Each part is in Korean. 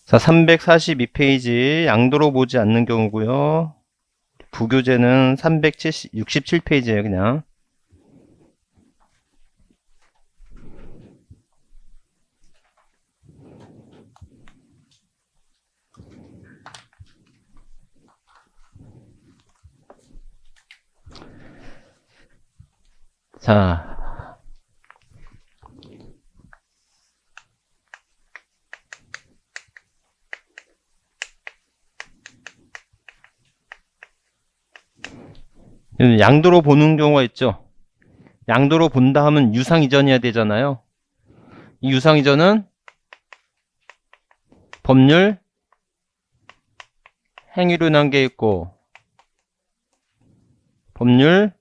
자, 342페이지 양도로 보지 않는 경우고요. 부교재는 367페이지예요, 그냥. 자, 양도로 보는 경우가 있죠. 양도로 본다 하면 유상이전이어야 되잖아요. 이 유상이전은 법률 행위로 인한 게 있고 법률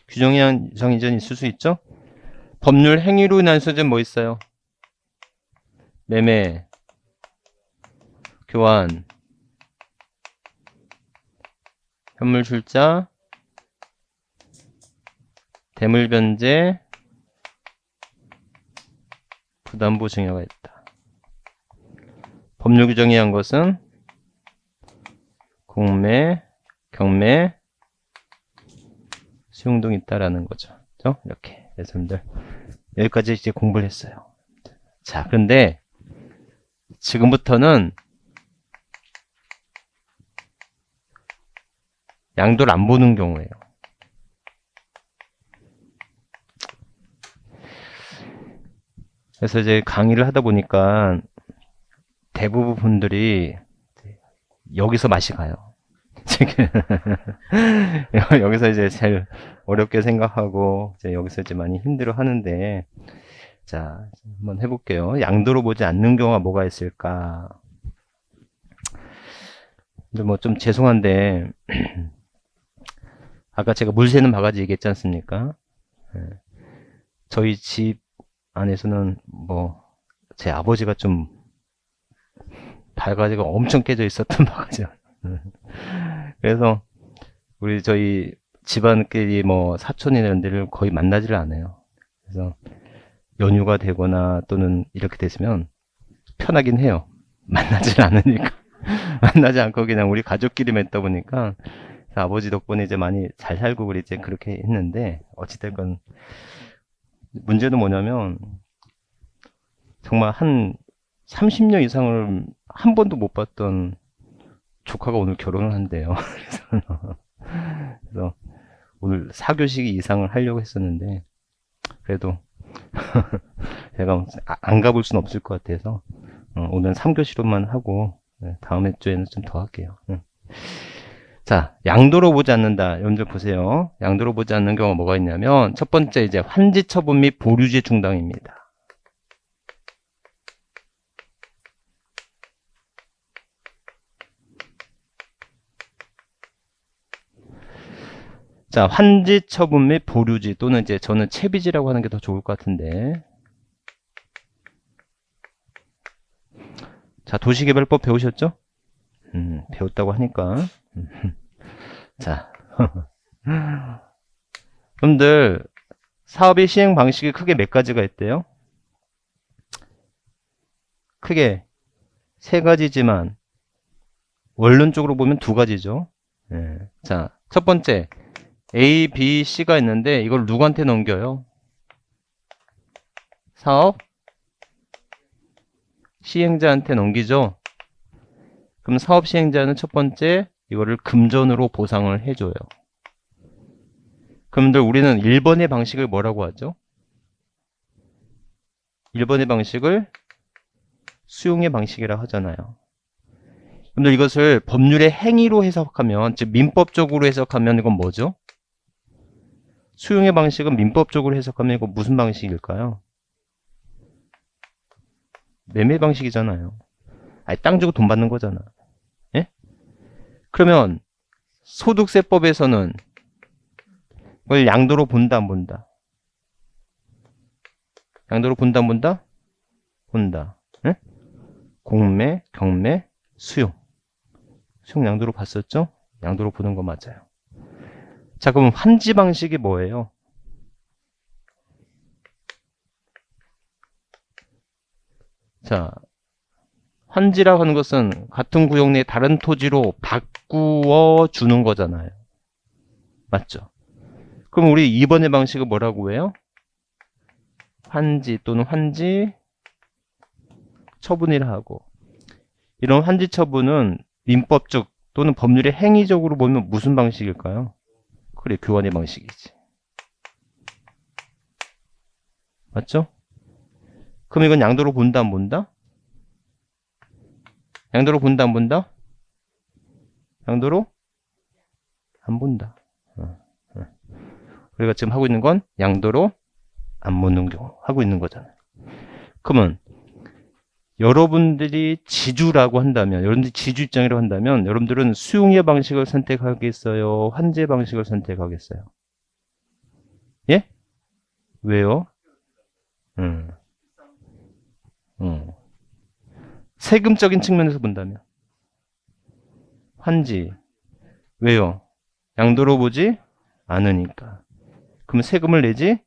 규정에 의한 유상이전이 있을 수 있죠. 법률 행위로 인한 소재는 뭐 있어요? 매매, 교환, 현물 출자, 대물 변제, 부담보 증여가 있다. 법률 규정에 의한 것은 공매, 경매, 수용 등 있다라는 거죠. 그죠? 이렇게 여러분들 여기까지 이제 공부를 했어요. 자, 그런데 지금부터는 양도를 안 보는 경우예요. 그래서 이제 강의를 하다 보니까 대부분 분들이 여기서 맛이 가요. 여기서 이제 제일 어렵게 생각하고 이제 여기서 이제 많이 힘들어 하는데, 자, 한번 해볼게요. 양도로 보지 않는 경우가 뭐가 있을까? 근데 뭐 좀 죄송한데 아까 제가 물 새는 바가지 얘기했지 않습니까? 저희 집 안에서는 뭐 제 아버지가 좀 바가지가 엄청 깨져 있었던 바가지요. 그래서 우리 저희 집안끼리 뭐 사촌이나 이런 데를 거의 만나지를 않아요. 그래서 연휴가 되거나 또는 이렇게 됐으면 편하긴 해요. 만나질 않으니까. 만나지 않고 그냥 우리 가족끼리 맺다 보니까 아버지 덕분에 이제 많이 잘 살고 그리 이제 그렇게 했는데, 어찌됐건 문제는 뭐냐면 정말 한 30년 이상을 한 번도 못 봤던 조카가 오늘 결혼을 한대요. 그래서 오늘 4교시 이상을 하려고 했었는데 그래도 제가 안 가볼 수는 없을 것 같아서 오늘은 3교시로만 하고 다음 주에는 좀 더 할게요. 자, 양도로 보지 않는다. 여러분들 보세요. 양도로 보지 않는 경우가 뭐가 있냐면 첫 번째 이제 환지 처분 및 보류제 중단입니다. 자, 환지 처분 및 보류지 또는 이제 저는 채비지라고 하는 게 더 좋을 것 같은데. 자, 도시개발법 배우셨죠? 배웠다고 하니까. 자, 여러분들 사업의 시행 방식이 크게 몇 가지가 있대요? 크게 세 가지지만 원론적으로 보면 두 가지죠. 자, 첫 번째 A, B, C가 있는데 이걸 누구한테 넘겨요? 사업 시행자한테 넘기죠. 그럼 사업 시행자는 첫 번째 이거를 금전으로 보상을 해줘요. 그럼들 우리는 1번의 방식을 뭐라고 하죠? 1번의 방식을 수용의 방식이라고 하잖아요. 그런데 이것을 법률의 행위로 해석하면, 즉 민법적으로 해석하면 이건 뭐죠? 수용의 방식은 민법적으로 해석하면 이건 무슨 방식일까요? 매매 방식이잖아요. 아니, 땅 주고 돈 받는 거잖아. 예? 그러면 소득세법에서는 이걸 양도로 본다 안 본다? 양도로 본다 안 본다? 본다. 예? 공매, 경매, 수용. 수용 양도로 봤었죠? 양도로 보는 거 맞아요. 자, 그럼 환지 방식이 뭐예요? 자, 환지라고 하는 것은 같은 구역 내 다른 토지로 바꾸어 주는 거잖아요. 맞죠? 그럼 우리 2번의 방식은 뭐라고 해요? 환지 또는 환지 처분이라 하고, 이런 환지 처분은 민법적 또는 법률의 행위적으로 보면 무슨 방식일까요? 그래, 교환의 방식이지. 맞죠? 그럼 이건 양도로 본다 안 본다? 양도로 본다 안 본다? 양도로 안 본다. 우리가 지금 하고 있는 건 양도로 안 보는 경우 하고 있는 거잖아요. 그러면 여러분들이 지주라고 한다면, 여러분들이 지주 입장이라고 한다면 여러분들은 수용의 방식을 선택하겠어요? 환제 방식을 선택하겠어요? 예? 왜요? 세금적인 측면에서 본다면 환지. 왜요? 양도로 보지 않으니까. 그럼 세금을 내지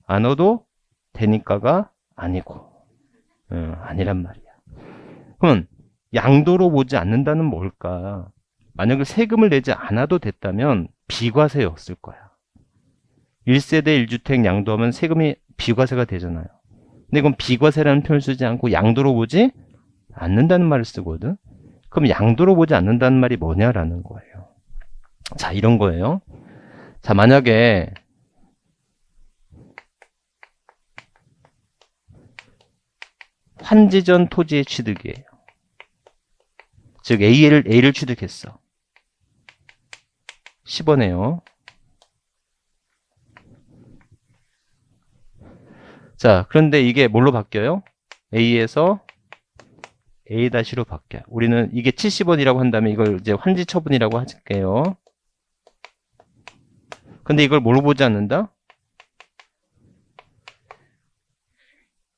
않아도 되니까가 아니고, 아니란 말이야. 그러면 양도로 보지 않는다는 뭘까? 만약에 세금을 내지 않아도 됐다면 비과세였을 거야. 1세대 1주택 양도하면 세금이 비과세가 되잖아요. 근데 이건 비과세라는 표현을 쓰지 않고 양도로 보지 않는다는 말을 쓰거든. 그럼 양도로 보지 않는다는 말이 뭐냐라는 거예요. 자, 이런 거예요. 자, 만약에 환지전 토지의 취득이에요. 즉 A를 취득했어. 10원에요. 자, 그런데 이게 뭘로 바뀌어요? A에서 A-로 바뀌어요. 우리는 이게 70원이라고 한다면 이걸 이제 환지 처분이라고 할게요. 근데 이걸 뭘로 보지 않는다?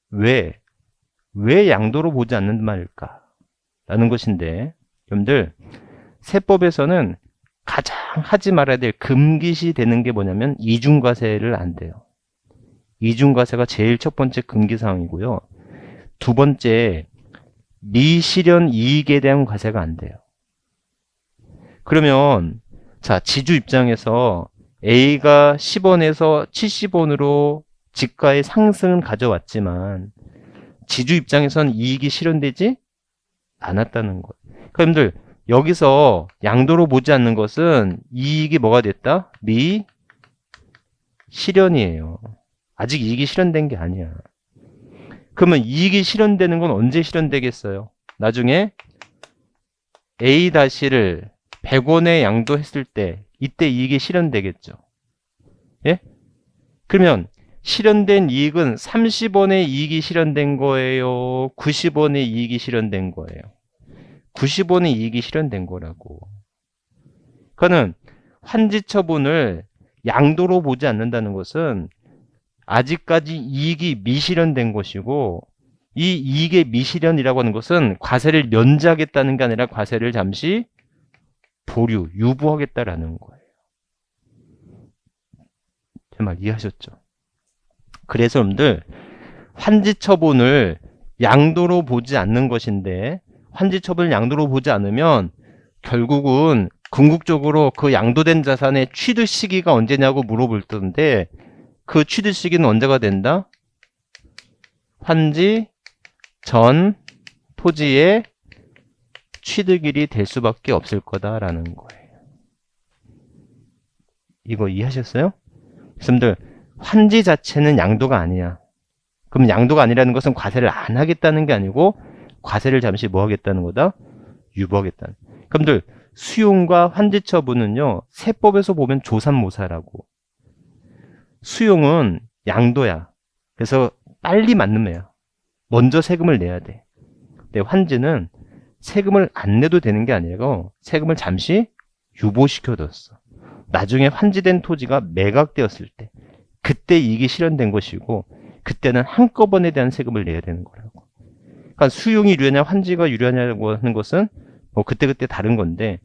왜 양도로 보지 않는 말일까? 라는 것인데, 여러분들, 세법에서는 가장 하지 말아야 될 금기시 되는 게 뭐냐면 이중과세를 안 돼요. 이중과세가 제일 첫 번째 금기사항이고요. 두 번째, 미실현 이익에 대한 과세가 안 돼요. 그러면 자, 지주 입장에서 A가 10원에서 70원으로 지가의 상승은 가져왔지만 지주 입장에선 이익이 실현되지 않았다는 거예요. 그러니까 여러분들 여기서 양도로 보지 않는 것은 이익이 뭐가 됐다? 미실현이에요. 아직 이익이 실현된 게 아니야. 그러면 이익이 실현되는 건 언제 실현되겠어요? 나중에 A-를 100원에 양도했을 때 이때 이익이 실현되겠죠. 예? 그러면 실현된 이익은 30원의 이익이 실현된 거예요? 90원의 이익이 실현된 거예요? 90원의 이익이 실현된 거라고. 그러니까는 환지 처분을 양도로 보지 않는다는 것은 아직까지 이익이 미실현된 것이고, 이 이익의 미실현이라고 하는 것은 과세를 면제하겠다는 게 아니라 과세를 잠시 유보하겠다라는 거예요. 제 말 이해하셨죠? 그래서 여러분들 환지 처분을 양도로 보지 않는 것인데, 환지 처분을 양도로 보지 않으면 결국은 궁극적으로 그 양도된 자산의 취득 시기가 언제냐고 물어볼 텐데, 그 취득 시기는 언제가 된다? 환지 전 토지의 취득일이 될 수밖에 없을 거다라는 거예요. 이거 이해하셨어요? 여러분들 환지 자체는 양도가 아니야. 그럼 양도가 아니라는 것은 과세를 안 하겠다는 게 아니고 과세를 잠시 뭐 하겠다는 거다? 유보하겠다는. 여러분들 수용과 환지 처분은요, 세법에서 보면 조삼모사라고. 수용은 양도야. 그래서 빨리 맞는 애야. 먼저 세금을 내야 돼. 근데 환지는 세금을 안 내도 되는 게 아니고 세금을 잠시 유보시켜뒀어. 나중에 환지된 토지가 매각되었을 때 그때 이익이 실현된 것이고 그때는 한꺼번에 대한 세금을 내야 되는 거라고. 그러니까 수용이 유리하냐 환지가 유리하냐고 하는 것은 뭐 그때그때 다른 건데,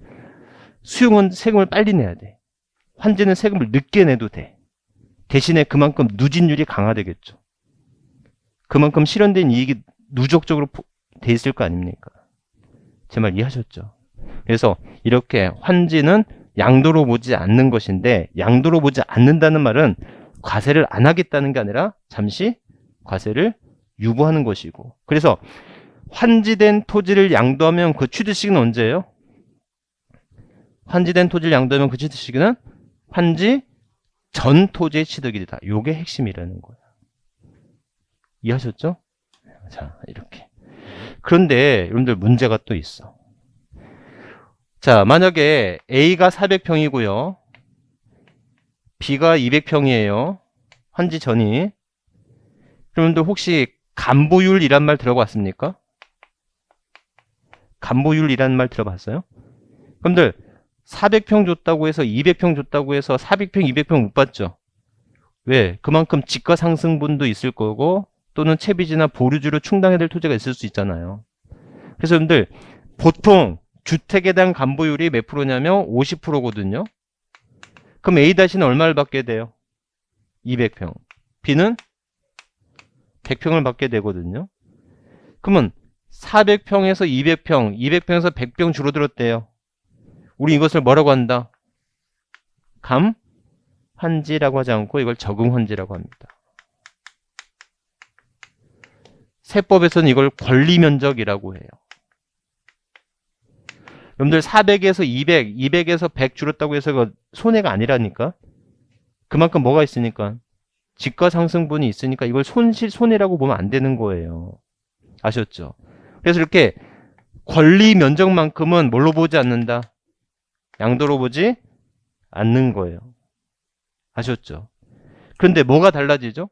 수용은 세금을 빨리 내야 돼. 환지는 세금을 늦게 내도 돼. 대신에 그만큼 누진율이 강화되겠죠. 그만큼 실현된 이익이 누적적으로 돼 있을 거 아닙니까? 제 말 이해하셨죠? 그래서 이렇게 환지는 양도로 보지 않는 것인데, 양도로 보지 않는다는 말은 과세를 안 하겠다는 게 아니라 잠시 과세를 유보하는 것이고, 그래서 환지된 토지를 양도하면 그 취득 시기는 언제예요? 환지된 토지를 양도하면 그 취득 시기는 환지 전 토지의 취득일이다. 요게 핵심이라는 거예요. 이해하셨죠? 자, 이렇게. 그런데 여러분들 문제가 또 있어. 자, 만약에 A가 400평이고요. B가 200평이에요. 환지 전이. 여러분들 혹시 간보율이란 말 들어봤습니까? 간보율이란 말 들어봤어요? 여러분들 400평 줬다고 해서 200평 줬다고 해서 400평, 200평 못 받죠? 왜? 그만큼 지가 상승분도 있을 거고 또는 채비지나 보류주로 충당해야 될 토지가 있을 수 있잖아요. 그래서 여러분들 보통 주택에 대한 간보율이 몇 프로냐면 50%거든요. 그럼 A-는 얼마를 받게 돼요? 200평. B는 100평을 받게 되거든요. 그러면 400평에서 200평, 200평에서 100평 줄어들었대요. 우리 이것을 뭐라고 한다? 감환지라고 하지 않고 이걸 적응환지라고 합니다. 세법에서는 이걸 권리면적이라고 해요. 여러분들 400에서 200, 200에서 100 줄었다고 해서 이거 손해가 아니라니까. 그만큼 뭐가 있으니까? 지가상승분이 있으니까 이걸 손해라고 보면 안 되는 거예요. 아셨죠? 그래서 이렇게 권리면적만큼은 뭘로 보지 않는다? 양도로 보지 않는 거예요. 아셨죠? 그런데 뭐가 달라지죠?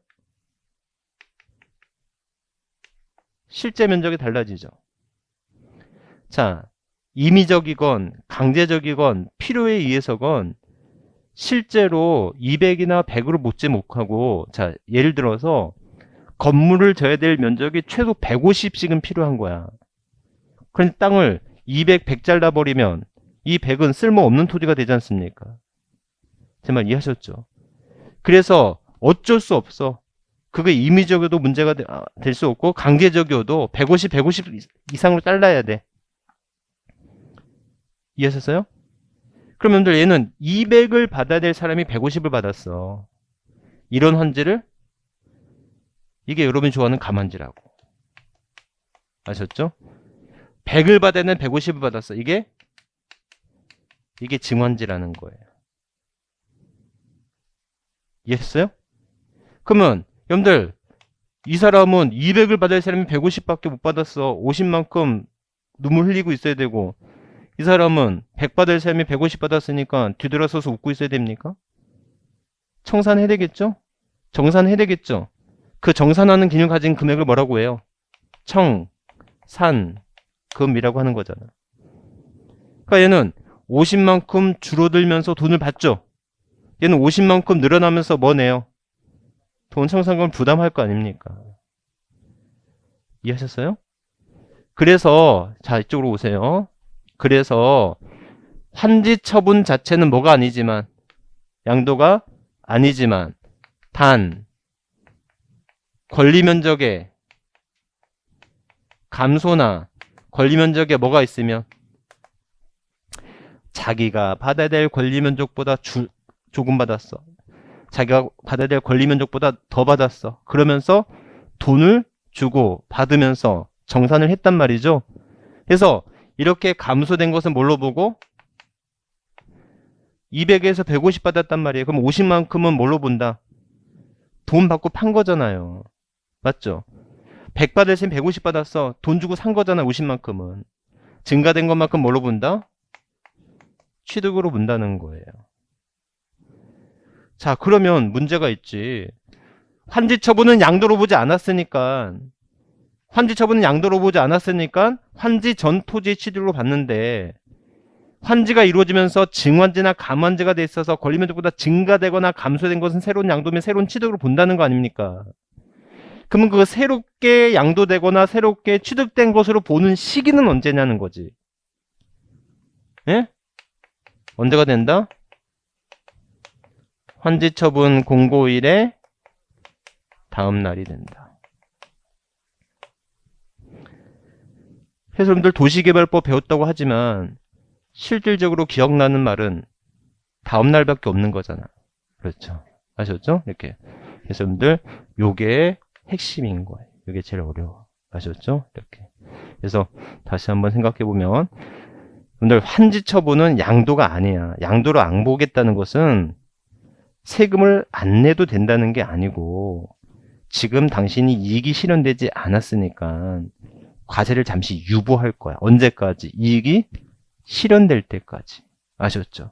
실제 면적이 달라지죠. 자, 임의적이건 강제적이건 필요에 의해서건 실제로 200이나 100으로 못지 못하고, 자, 예를 들어서 건물을 져야 될 면적이 최소 150씩은 필요한 거야. 그런데 땅을 200, 100 잘라버리면 이 100은 쓸모없는 토지가 되지 않습니까? 제 말 이해하셨죠? 그래서 어쩔 수 없어. 그게 임의적이어도 문제가 될 수 없고 강제적이어도 150, 150 이상으로 잘라야 돼. 이해하셨어요? 그러면 얘는 200을 받아야 될 사람이 150을 받았어. 이런 환지를 이게 여러분이 좋아하는 감환지라고. 아셨죠? 100을 받아야 되는 150을 받았어. 이게 증환지라는 거예요. 이해했어요? 그러면 여러분들 이 사람은 200을 받을 사람이 150밖에 못 받았어. 50만큼 눈물 흘리고 있어야 되고, 이 사람은 100 받을 사람이 150 받았으니까 뒤돌아서서 웃고 있어야 됩니까? 청산해야 되겠죠? 정산해야 되겠죠? 그 정산하는 기능을 가진 금액을 뭐라고 해요? 청산금이라고 하는 거잖아. 그러니까 얘는 50만큼 줄어들면서 돈을 받죠? 얘는 50만큼 늘어나면서 뭐 내요? 돈 청산금을 부담할 거 아닙니까? 이해하셨어요? 그래서 자, 이쪽으로 오세요. 그래서 환지 처분 자체는 뭐가 아니지만, 양도가 아니지만, 단 권리면적의 감소나 권리면적에 뭐가 있으면 자기가 받아야 될 권리면적보다 조금 받았어. 자기가 받아야 될 권리면적보다 더 받았어. 그러면서 돈을 주고 받으면서 정산을 했단 말이죠. 그래서 이렇게 감소된 것은 뭘로 보고? 200에서 150 받았단 말이에요. 그럼 50만큼은 뭘로 본다? 돈 받고 판 거잖아요. 맞죠? 100 받았으면 150 받았어. 돈 주고 산 거잖아, 50만큼은. 증가된 것만큼 뭘로 본다? 취득으로 본다는 거예요. 자, 그러면 문제가 있지. 환지 처분은 양도로 보지 않았으니까, 환지 전 토지 취득으로 봤는데, 환지가 이루어지면서 증환지나 감환지가 돼 있어서 권리면적보다 증가되거나 감소된 것은 새로운 양도면 새로운 취득으로 본다는 거 아닙니까? 그러면 그 새롭게 양도되거나 새롭게 취득된 것으로 보는 시기는 언제냐는 거지. 예? 언제가 된다? 환지 처분 공고일의 다음 날이 된다. 그래서 여러분들 도시개발법 배웠다고 하지만 실질적으로 기억나는 말은 다음날밖에 없는 거잖아. 그렇죠. 아셨죠? 이렇게. 그래서 여러분들 요게 핵심인 거예요. 요게 제일 어려워. 아셨죠? 이렇게. 그래서 다시 한번 생각해 보면 여러분들 환지 처분은 양도가 아니야. 양도를 안 보겠다는 것은 세금을 안 내도 된다는 게 아니고 지금 당신이 이익이 실현되지 않았으니까 과세를 잠시 유보할 거야. 언제까지? 이익이 실현될 때까지. 아셨죠?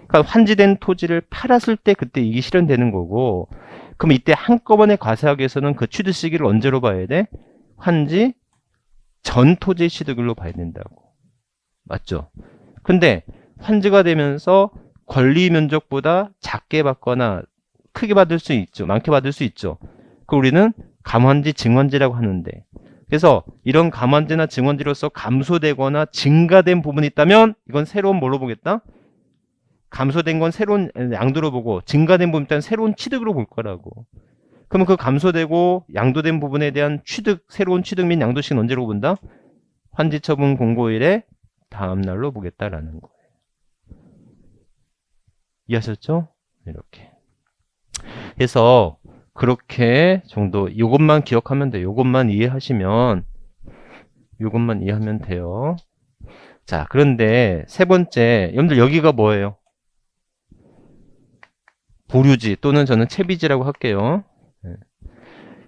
그러니까 환지된 토지를 팔았을 때 그때 이익이 실현되는 거고, 그럼 이때 한꺼번에 과세하기 위해서는 그 취득 시기를 언제로 봐야 돼? 환지 전 토지 취득일로 봐야 된다고. 맞죠? 근데 환지가 되면서 권리 면적보다 작게 받거나 크게 받을 수 있죠. 많게 받을 수 있죠. 그 우리는 감환지, 증환지라고 하는데, 그래서 이런 감환지나 증환지로서 감소되거나 증가된 부분이 있다면 이건 새로운 뭘로 보겠다? 감소된 건 새로운 양도로 보고 증가된 부분은 일단 새로운 취득으로 볼 거라고. 그러면 그 감소되고 양도된 부분에 대한 취득, 새로운 취득 및 양도식은 언제로 본다? 환지처분 공고일의 다음 날로 보겠다라는 거예요. 이해하셨죠? 이렇게. 그래서 그렇게 정도 이것만 기억하면 돼요. 이것만 이해하시면 돼요. 자, 그런데 세 번째, 여러분들 여기가 뭐예요? 보류지 또는 저는 채비지라고 할게요. 네.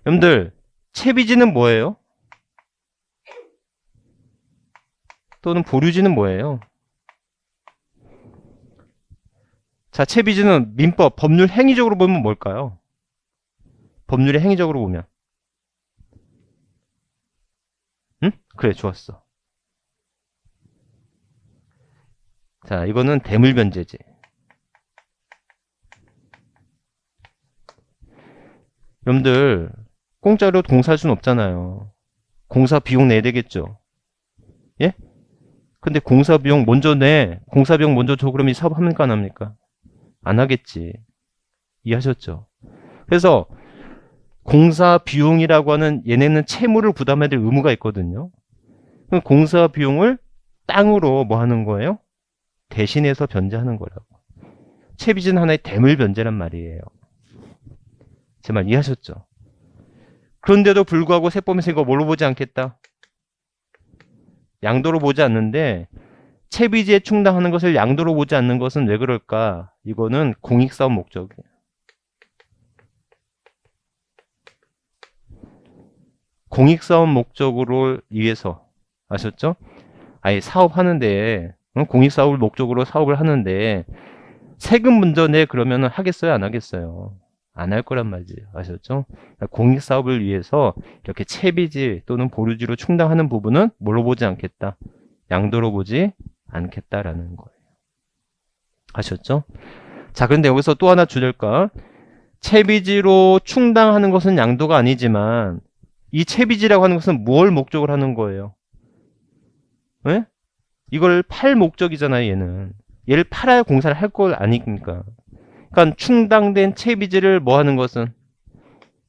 여러분들 채비지는 뭐예요? 또는 보류지는 뭐예요? 자, 채비지는 민법, 법률 행위적으로 보면 뭘까요? 법률의 행위적으로 보면. 응? 그래, 좋았어. 자, 이거는 대물변제지. 여러분들 공짜로 공사할 수는 없잖아요. 공사 비용 내야 되겠죠. 예? 근데 공사 비용 먼저 내. 공사 비용 먼저 줘. 그러면 이 사업 합니까 안 합니까? 안 하겠지. 이해하셨죠? 그래서 공사 비용이라고 하는 얘네는 채무를 부담해야 될 의무가 있거든요. 그럼 공사 비용을 땅으로 뭐 하는 거예요? 대신해서 변제하는 거라고. 채비지는 하나의 대물 변제란 말이에요. 제 말 이해하셨죠? 그런데도 불구하고 세법에서 이거 뭘로 보지 않겠다? 양도로 보지 않는데 채비지에 충당하는 것을 양도로 보지 않는 것은 왜 그럴까? 이거는 공익사업 목적이에요. 공익사업 목적으로 위해서 아셨죠? 아예 사업하는데 공익사업을 목적으로 사업을 하는데 세금 먼저 내 그러면은 하겠어요? 안 하겠어요? 안 할 거란 말이에요. 아셨죠? 공익사업을 위해서 이렇게 채비지 또는 보류지로 충당하는 부분은 뭘로 보지 않겠다? 양도로 보지 않겠다라는 거예요. 아셨죠? 자, 그런데 여기서 또 하나 주절까? 채비지로 충당하는 것은 양도가 아니지만 이 채비지라고 하는 것은 뭘 목적으로 하는 거예요? 네? 이걸 팔 목적이잖아요, 얘는. 얘를 팔아야 공사를 할 걸 아니니까. 그러니까 충당된 채비지를 뭐 하는 것은?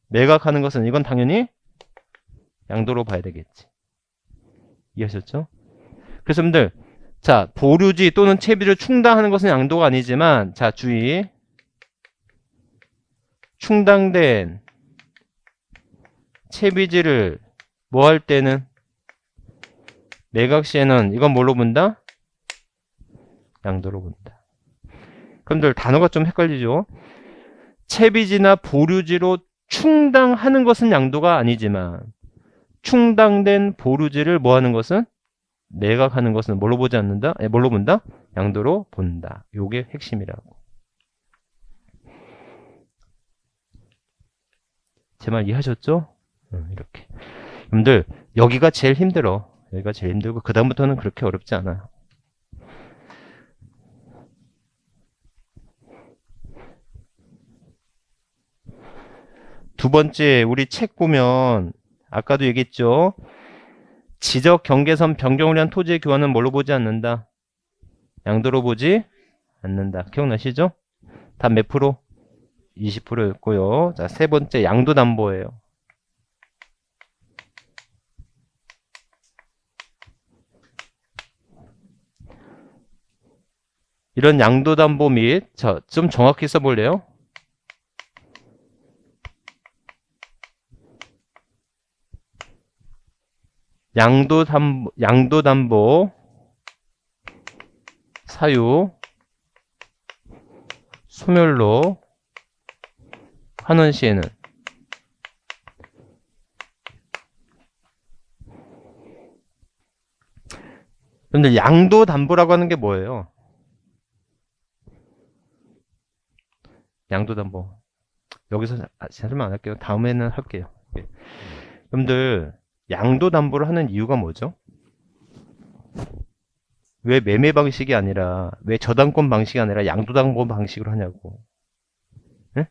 매각하는 것은 이건 당연히 양도로 봐야 되겠지. 이해하셨죠? 그래서 여러분들 자, 보류지 또는 채비를 충당하는 것은 양도가 아니지만 자, 주의. 충당된 채비지를 뭐 할 때는 매각 시에는 이건 뭘로 본다? 양도로 본다. 그럼들 단어가 좀 헷갈리죠? 채비지나 보류지로 충당하는 것은 양도가 아니지만 충당된 보류지를 뭐 하는 것은? 매각하는 것은 뭘로 보지 않는다? 뭘로 본다? 양도로 본다. 요게 핵심이라고. 제 말 이해하셨죠? 이렇게. 여러분들 여기가 제일 힘들어. 여기가 제일 힘들고 그 다음부터는 그렇게 어렵지 않아요. 두 번째, 우리 책 보면 아까도 얘기했죠. 지적 경계선 변경을 위한 토지의 교환은 뭘로 보지 않는다? 양도로 보지 않는다. 기억나시죠? 답 몇 프로? 20%였고요. 자, 세 번째 양도담보예요. 이런 양도담보 및, 자, 좀 정확히 써볼래요? 양도담보 사유 소멸로 하는 시에는 여러분들 양도담보라고 하는 게 뭐예요? 양도담보 여기서 설명 안 할게요. 다음에는 할게요. 여러분들 양도담보를 하는 이유가 뭐죠? 왜 매매 방식이 아니라 왜 저당권 방식이 아니라 양도담보 방식으로 하냐고. 네?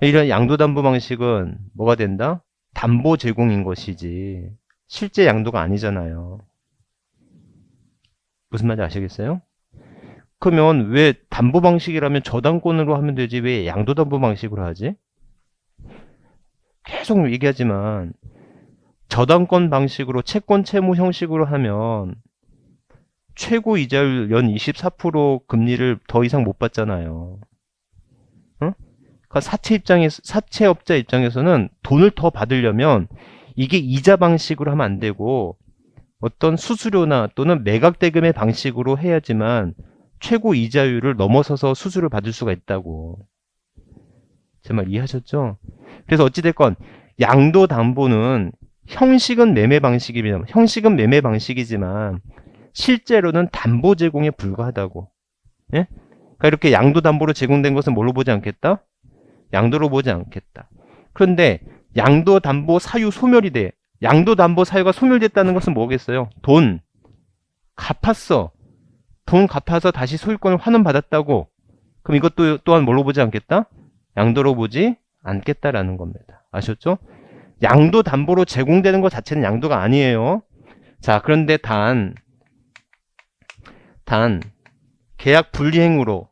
이런 양도담보 방식은 뭐가 된다? 담보 제공인 것이지 실제 양도가 아니잖아요. 무슨 말인지 아시겠어요? 그러면 왜 담보 방식이라면 저당권으로 하면 되지 왜 양도담보 방식으로 하지? 계속 얘기하지만 저당권 방식으로 채권 채무 형식으로 하면 최고 이자율 연 24% 금리를 더 이상 못 받잖아요. 응? 그러니까 사채업자 입장에서는 돈을 더 받으려면 이게 이자 방식으로 하면 안 되고 어떤 수수료나 또는 매각대금의 방식으로 해야지만 최고 이자율을 넘어서서 수수료를 받을 수가 있다고. 제 말 이해하셨죠? 그래서 어찌됐건 양도담보는 형식은 매매 방식이지만 실제로는 담보 제공에 불과하다고. 예? 그러니까 이렇게 양도담보로 제공된 것은 뭘로 보지 않겠다? 양도로 보지 않겠다. 그런데 양도담보 사유 소멸이 돼. 양도담보 사유가 소멸됐다는 것은 뭐겠어요? 돈 갚았어. 돈 갚아서 다시 소유권을 환원받았다고. 그럼 이것도 또한 뭘로 보지 않겠다? 양도로 보지 않겠다라는 겁니다. 아셨죠? 양도담보로 제공되는 것 자체는 양도가 아니에요. 자, 그런데 단 계약 불이행으로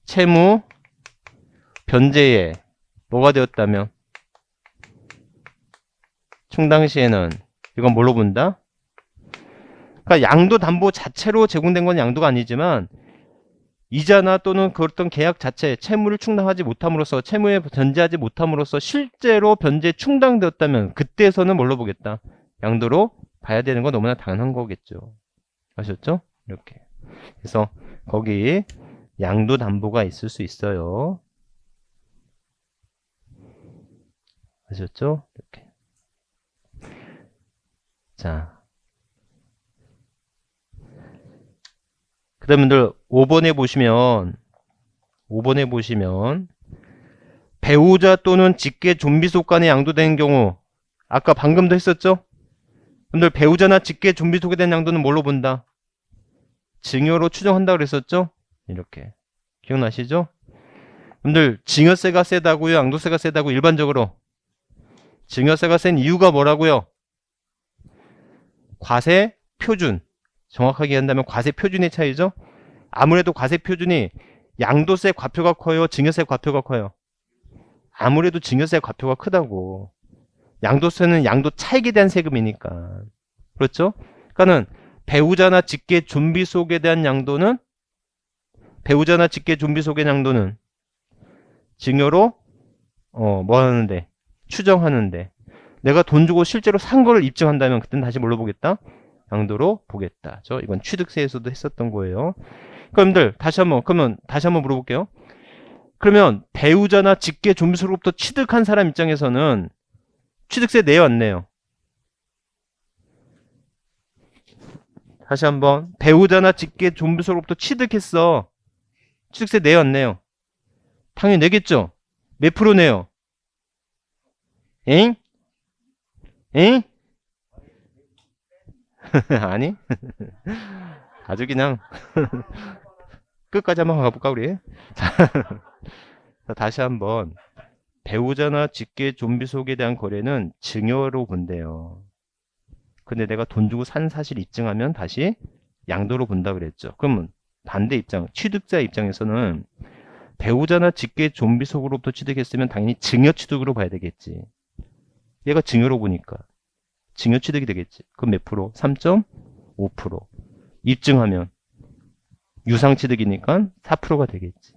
채무 변제에 뭐가 되었다면 충당 시에는 이건 뭘로 본다? 그러니까 양도담보 자체로 제공된 건 양도가 아니지만 이자나 또는 그 어떤 계약 자체 채무를 충당하지 못함으로써 채무에 변제하지 못함으로써 실제로 변제 충당되었다면 그때서는 뭘로 보겠다? 양도로 봐야 되는 건 너무나 당연한 거겠죠. 아셨죠? 이렇게. 그래서 거기 양도담보가 있을 수 있어요. 아셨죠? 이렇게. 자. 그 다음에 5번에 보시면 배우자 또는 직계 좀비 속 간에 양도된 경우 아까 방금도 했었죠? 여러분들 배우자나 직계 좀비 속에 대한 양도는 뭘로 본다? 증여로 추정한다 그랬었죠? 이렇게 기억나시죠? 여러분들 증여세가 세다고요? 양도세가 세다고 일반적으로? 증여세가 센 이유가 뭐라고요? 과세 표준. 정확하게 한다면 과세 표준의 차이죠. 아무래도 과세 표준이 양도세 과표가 커요, 증여세 과표가 커요. 아무래도 증여세 과표가 크다고. 양도세는 양도 차익에 대한 세금이니까. 그렇죠? 그러니까는 배우자나 직계 좀비 속에 대한 양도는 증여로 뭐 하는데? 추정하는데. 내가 돈 주고 실제로 산 거를 입증한다면 그때는 다시 뭘로 보겠다? 양도로 보겠다. 이건 취득세에서도 했었던 거예요. 그럼들 다시 한번 물어볼게요. 그러면 배우자나 직계 좀비소로부터 취득한 사람 입장에서는 취득세 내요 안 내요? 다시 한번 배우자나 직계 좀비소로부터 취득했어. 취득세 내요 안 내요? 당연히 내겠죠. 몇 프로 내요? 엥? 아니? 아주 그냥 끝까지 한번 가볼까 우리? 자, 다시 한번 배우자나 직계 좀비 속에 대한 거래는 증여로 본대요. 근데 내가 돈 주고 산 사실 입증하면 다시 양도로 본다 그랬죠. 그러면 반대 입장, 취득자 입장에서는 배우자나 직계 좀비 속으로부터 취득했으면 당연히 증여 취득으로 봐야 되겠지. 얘가 증여로 보니까 증여 취득이 되겠지. 그럼 몇 프로? 3.5%. 입증하면 유상 취득이니까 4%가 되겠지.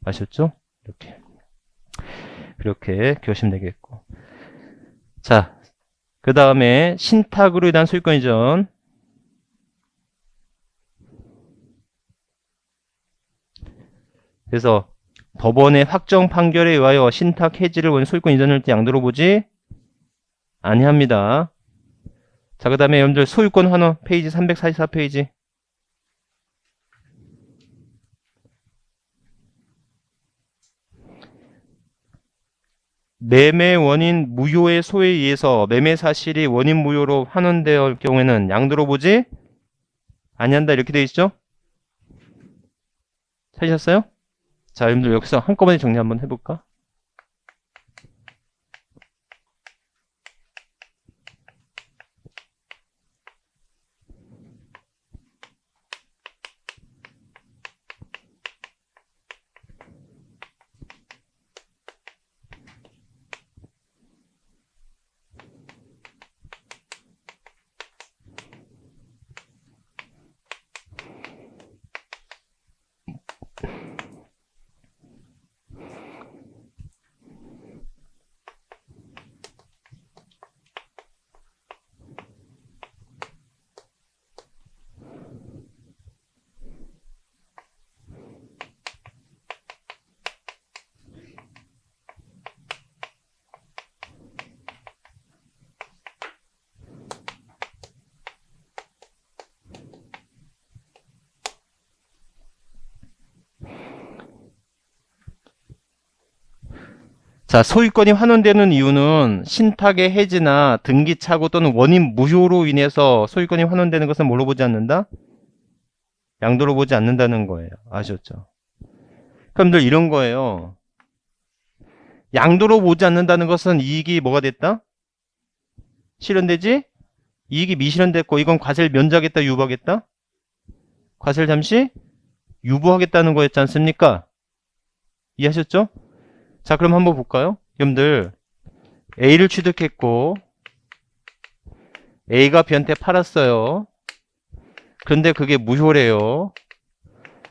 아셨죠? 그렇게 교시면 되겠고. 자, 그 다음에 신탁으로 인한 소유권 이전. 그래서 법원의 확정 판결에 의하여 신탁 해지를 원해 소유권 이전을 양도로 보지 아니합니다. 자, 그 다음에 여러분들 소유권 환원 페이지 344페이지. 매매 원인 무효의 소에 의해서 매매 사실이 원인 무효로 환원될 경우에는 양도로 보지 아니한다. 이렇게 되어 있죠? 찾으셨어요? 자, 여러분들 여기서 한꺼번에 정리 한번 해볼까? 자, 소유권이 환원되는 이유는 신탁의 해지나 등기 착오 또는 원인 무효로 인해서 소유권이 환원되는 것은 뭘로 보지 않는다? 양도로 보지 않는다는 거예요. 아셨죠? 그럼들 이런 거예요. 양도로 보지 않는다는 것은 이익이 뭐가 됐다? 실현되지? 이익이 미실현됐고 이건 과세를 면제하겠다, 유보하겠다? 과세를 잠시 유보하겠다는 거였지 않습니까? 이해하셨죠? 자, 그럼 한번 볼까요? 여러분들 A를 취득했고 A가 B한테 팔았어요. 그런데 그게 무효래요.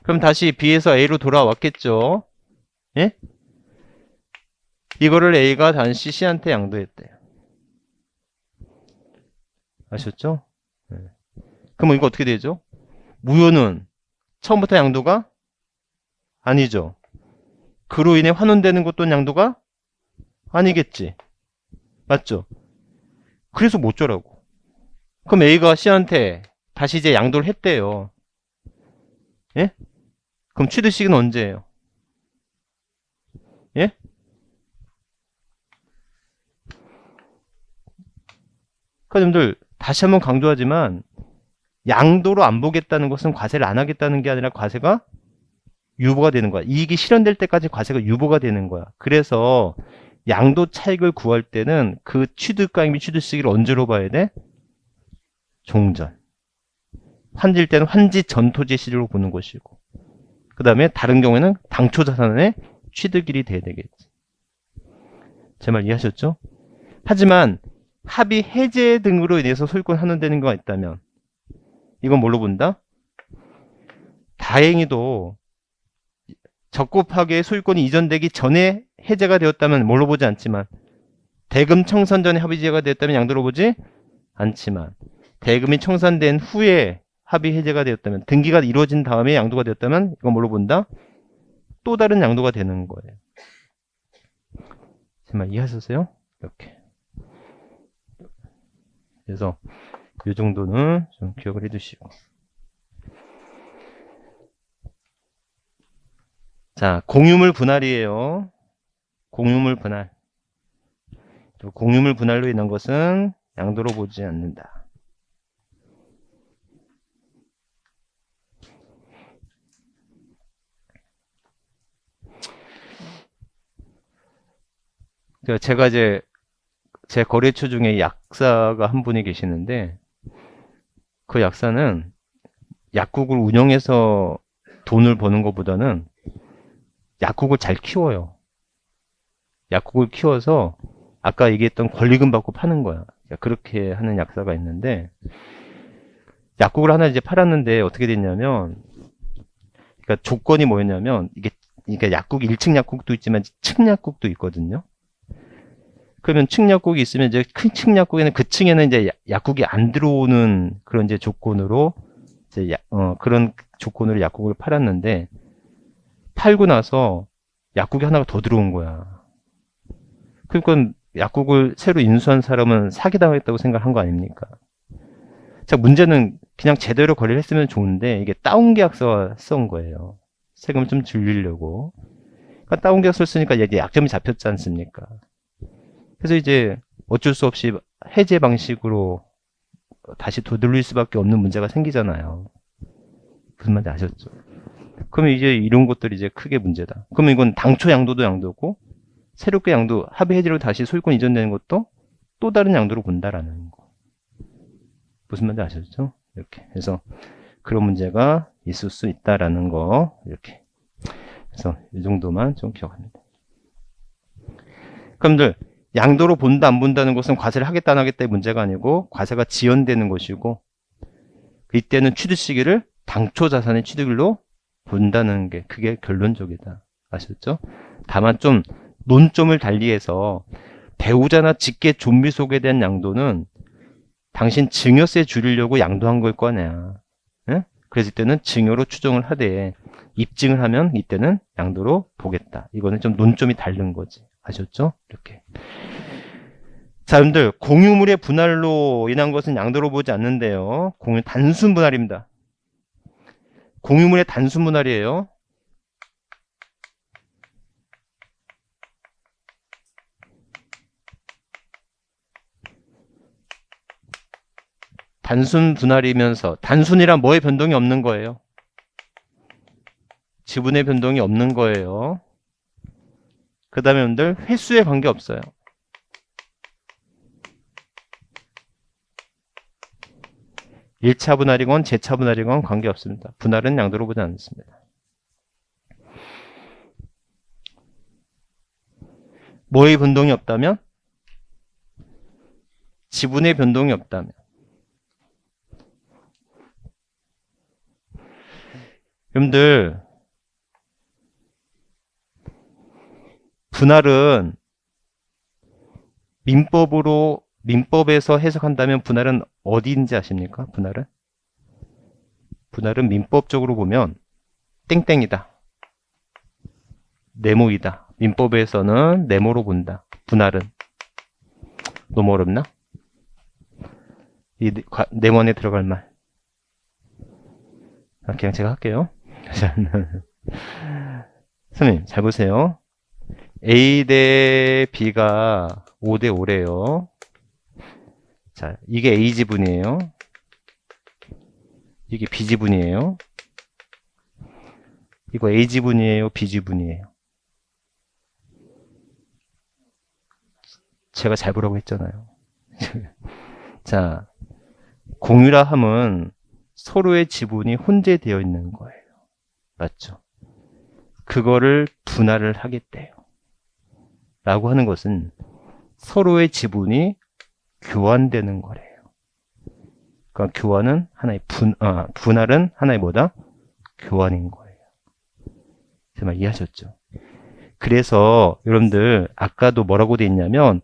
그럼 다시 B에서 A로 돌아왔겠죠? 예? 이거를 A가 다시 C한테 양도했대요. 아셨죠? 네. 그럼 이거 어떻게 되죠? 무효는 처음부터 양도가 아니죠. 그로 인해 환원되는 것도 양도가 아니겠지. 맞죠? 그래서 못 줘라고. 그럼 A가 C한테 다시 이제 양도를 했대요. 예? 그럼 취득식은 언제예요? 예? 여러분들 다시 한번 강조하지만 양도로 안 보겠다는 것은 과세를 안 하겠다는 게 아니라 과세가 유보가 되는 거야. 이익이 실현될 때까지 과세가 유보가 되는 거야. 그래서 양도 차익을 구할 때는 그 취득가액 및 취득 시기를 언제로 봐야 돼? 종전. 환지일 때는 환지 전 토지의 시기로 보는 것이고, 그 다음에 다른 경우에는 당초 자산의 취득일이 돼야 되겠지. 제 말 이해하셨죠? 하지만 합의 해제 등으로 인해서 소유권 환원되는 거가 있다면 이건 뭘로 본다? 다행히도 적법하게 소유권이 이전되기 전에 해제가 되었다면 뭘로 보지 않지만, 대금 청산 전에 합의제가 되었다면 양도로 보지 않지만, 대금이 청산된 후에 합의 해제가 되었다면, 등기가 이루어진 다음에 양도가 되었다면 이건 뭘로 본다? 또 다른 양도가 되는 거예요. 정말 이해하셨어요? 이렇게. 그래서 이 정도는 좀 기억을 해두시고. 자, 공유물 분할이에요. 공유물 분할. 공유물 분할로 인한 것은 양도로 보지 않는다. 제가 이제 제 거래처 중에 약사가 한 분이 계시는데, 그 약사는 약국을 운영해서 돈을 버는 것보다는 약국을 잘 키워요. 약국을 키워서 아까 얘기했던 권리금 받고 파는 거야. 그렇게 하는 약사가 있는데, 약국을 하나 이제 팔았는데 어떻게 됐냐면, 그러니까 조건이 뭐였냐면, 그러니까 약국 1층 약국도 있지만 층 약국도 있거든요. 그러면 층 약국이 있으면 이제 큰 층 약국에는 그 층에는 이제 약국이 안 들어오는 그런 이제 조건으로 이제 그런 조건으로 약국을 팔았는데, 팔고 나서 약국이 하나가 더 들어온 거야. 그러니까 약국을 새로 인수한 사람은 사기당했다고 생각한 거 아닙니까? 자, 문제는 그냥 제대로 거래를 했으면 좋은데 이게 다운 계약서 쓴 거예요. 세금을 좀 줄이려고. 그러니까 다운 계약서를 쓰니까 이제 약점이 잡혔지 않습니까? 그래서 이제 어쩔 수 없이 해제 방식으로 다시 되돌릴 수밖에 없는 문제가 생기잖아요. 무슨 말인지 아셨죠? 그러면 이제 이런 것들이 이제 크게 문제다. 그러면 이건 당초 양도도 양도고 새롭게 양도 합의 해지로 다시 소유권 이전되는 것도 또 다른 양도로 본다라는 거. 무슨 말인지 아셨죠? 이렇게. 그래서 그런 문제가 있을 수 있다라는 거. 이렇게. 그래서 이 정도만 좀 기억합니다. 그럼들 양도로 본다 안 본다는 것은 과세를 하겠다 안 하겠다의 문제가 아니고 과세가 지연되는 것이고 이때는 취득 시기를 당초 자산의 취득일로 본다는 게 그게 결론적이다. 아셨죠? 다만 좀 논점을 달리해서 배우자나 직계 좀비 속에 대한 양도는 당신 증여세 줄이려고 양도한 걸 거냐. 예? 그래서 이때는 증여로 추정을 하되 입증을 하면 이때는 양도로 보겠다. 이거는 좀 논점이 다른 거지. 아셨죠? 이렇게. 자, 여러분들 공유물의 분할로 인한 것은 양도로 보지 않는데요. 공유 단순 분할입니다. 공유물의 단순 분할이에요. 단순 분할이면서 단순이란 뭐의 변동이 없는 거예요. 지분의 변동이 없는 거예요. 그 다음에 여러분들 횟수에 관계없어요. 일차 분할이건 재차 분할이건 관계없습니다. 분할은 양도로 보지 않습니다. 뭐의 변동이 없다면? 지분의 변동이 없다면. 여러분들 분할은 민법에서 해석한다면 분할은 어디인지 아십니까? 분할은 민법적으로 보면 땡땡이다. 네모이다. 민법에서는 네모로 본다. 분할은. 너무 어렵나? 이 네모 안에 들어갈 말. 그냥 제가 할게요. 선생님 잘 보세요. A 대 B가 5대 5래요. 자, 이게 A 지분이에요. 이게 B 지분이에요. 이거 A 지분이에요, B 지분이에요. 제가 잘 보라고 했잖아요. 자, 공유라 함은 서로의 지분이 혼재되어 있는 거예요. 맞죠? 그거를 분할을 하겠대요. 라고 하는 것은 서로의 지분이 교환되는 거래요. 그러니까 교환은 하나의 분할은 하나의 뭐다? 교환인 거예요. 제 말 이해하셨죠? 그래서 여러분들 아까도 뭐라고 돼 있냐면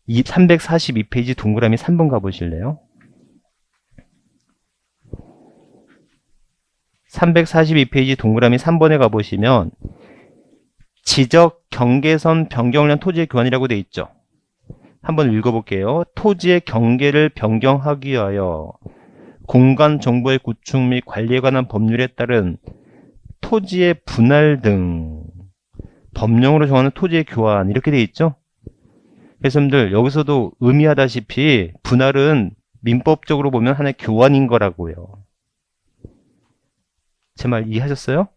이 342페이지 동그라미 3번 가보실래요? 342페이지 동그라미 3번에 가보시면 지적 경계선 변경을 위한 토지의 교환이라고 돼 있죠. 한번 읽어볼게요. 토지의 경계를 변경하기 위하여 공간 정보의 구축 및 관리에 관한 법률에 따른 토지의 분할 등 법령으로 정하는 토지의 교환 이렇게 돼 있죠. 그래서 여러분들 여기서도 의미하다시피 분할은 민법적으로 보면 하나의 교환인 거라고요. 제 말 이해하셨어요?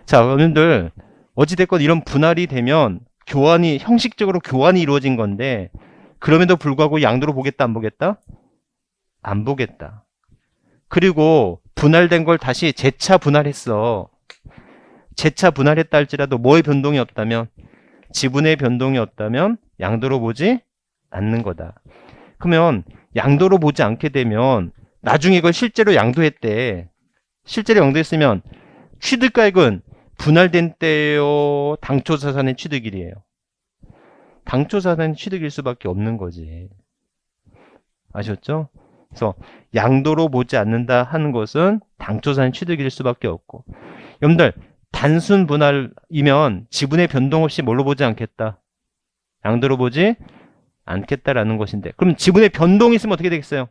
자, 여러분들 어찌됐건 이런 분할이 되면 교환이 형식적으로 교환이 이루어진 건데 그럼에도 불구하고 양도로 보겠다 안 보겠다? 안 보겠다. 그리고 분할된 걸 다시 재차 분할했어. 재차 분할했다 할지라도 뭐의 변동이 없다면, 지분의 변동이 없다면 양도로 보지 않는 거다. 그러면 양도로 보지 않게 되면 나중에 이걸 실제로 양도했대. 실제로 양도했으면 취득가액은 분할된 때요, 당초 자산의 취득일이에요. 당초 자산의 취득일 수밖에 없는 거지. 아셨죠? 그래서 양도로 보지 않는다 하는 것은 당초 자산의 취득일 수밖에 없고, 여러분들 단순 분할이면 지분의 변동 없이 뭘로 보지 않겠다? 양도로 보지 않겠다라는 것인데, 그럼 지분의 변동이 있으면 어떻게 되겠어요?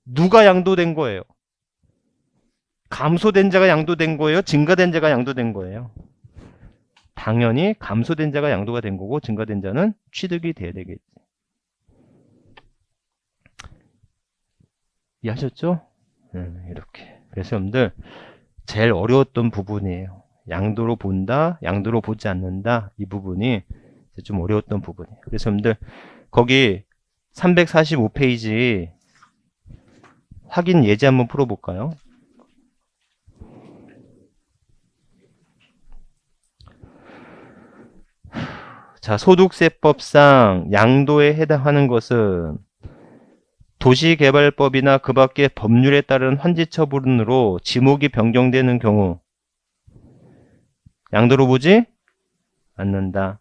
누가 양도된 거예요? 감소된 자가 양도된 거예요? 증가된 자가 양도된 거예요? 당연히 감소된 자가 양도가 된 거고 증가된 자는 취득이 돼야 되겠지. 이해하셨죠? 이렇게. 그래서 여러분들 제일 어려웠던 부분이에요. 양도로 본다, 양도로 보지 않는다, 이 부분이 좀 어려웠던 부분이에요. 그래서 여러분들 거기 345페이지 확인 예제 한번 풀어볼까요? 자, 소득세법상 양도에 해당하는 것은 도시개발법이나 그 밖의 법률에 따른 환지처분으로 지목이 변경되는 경우 양도로 보지 않는다.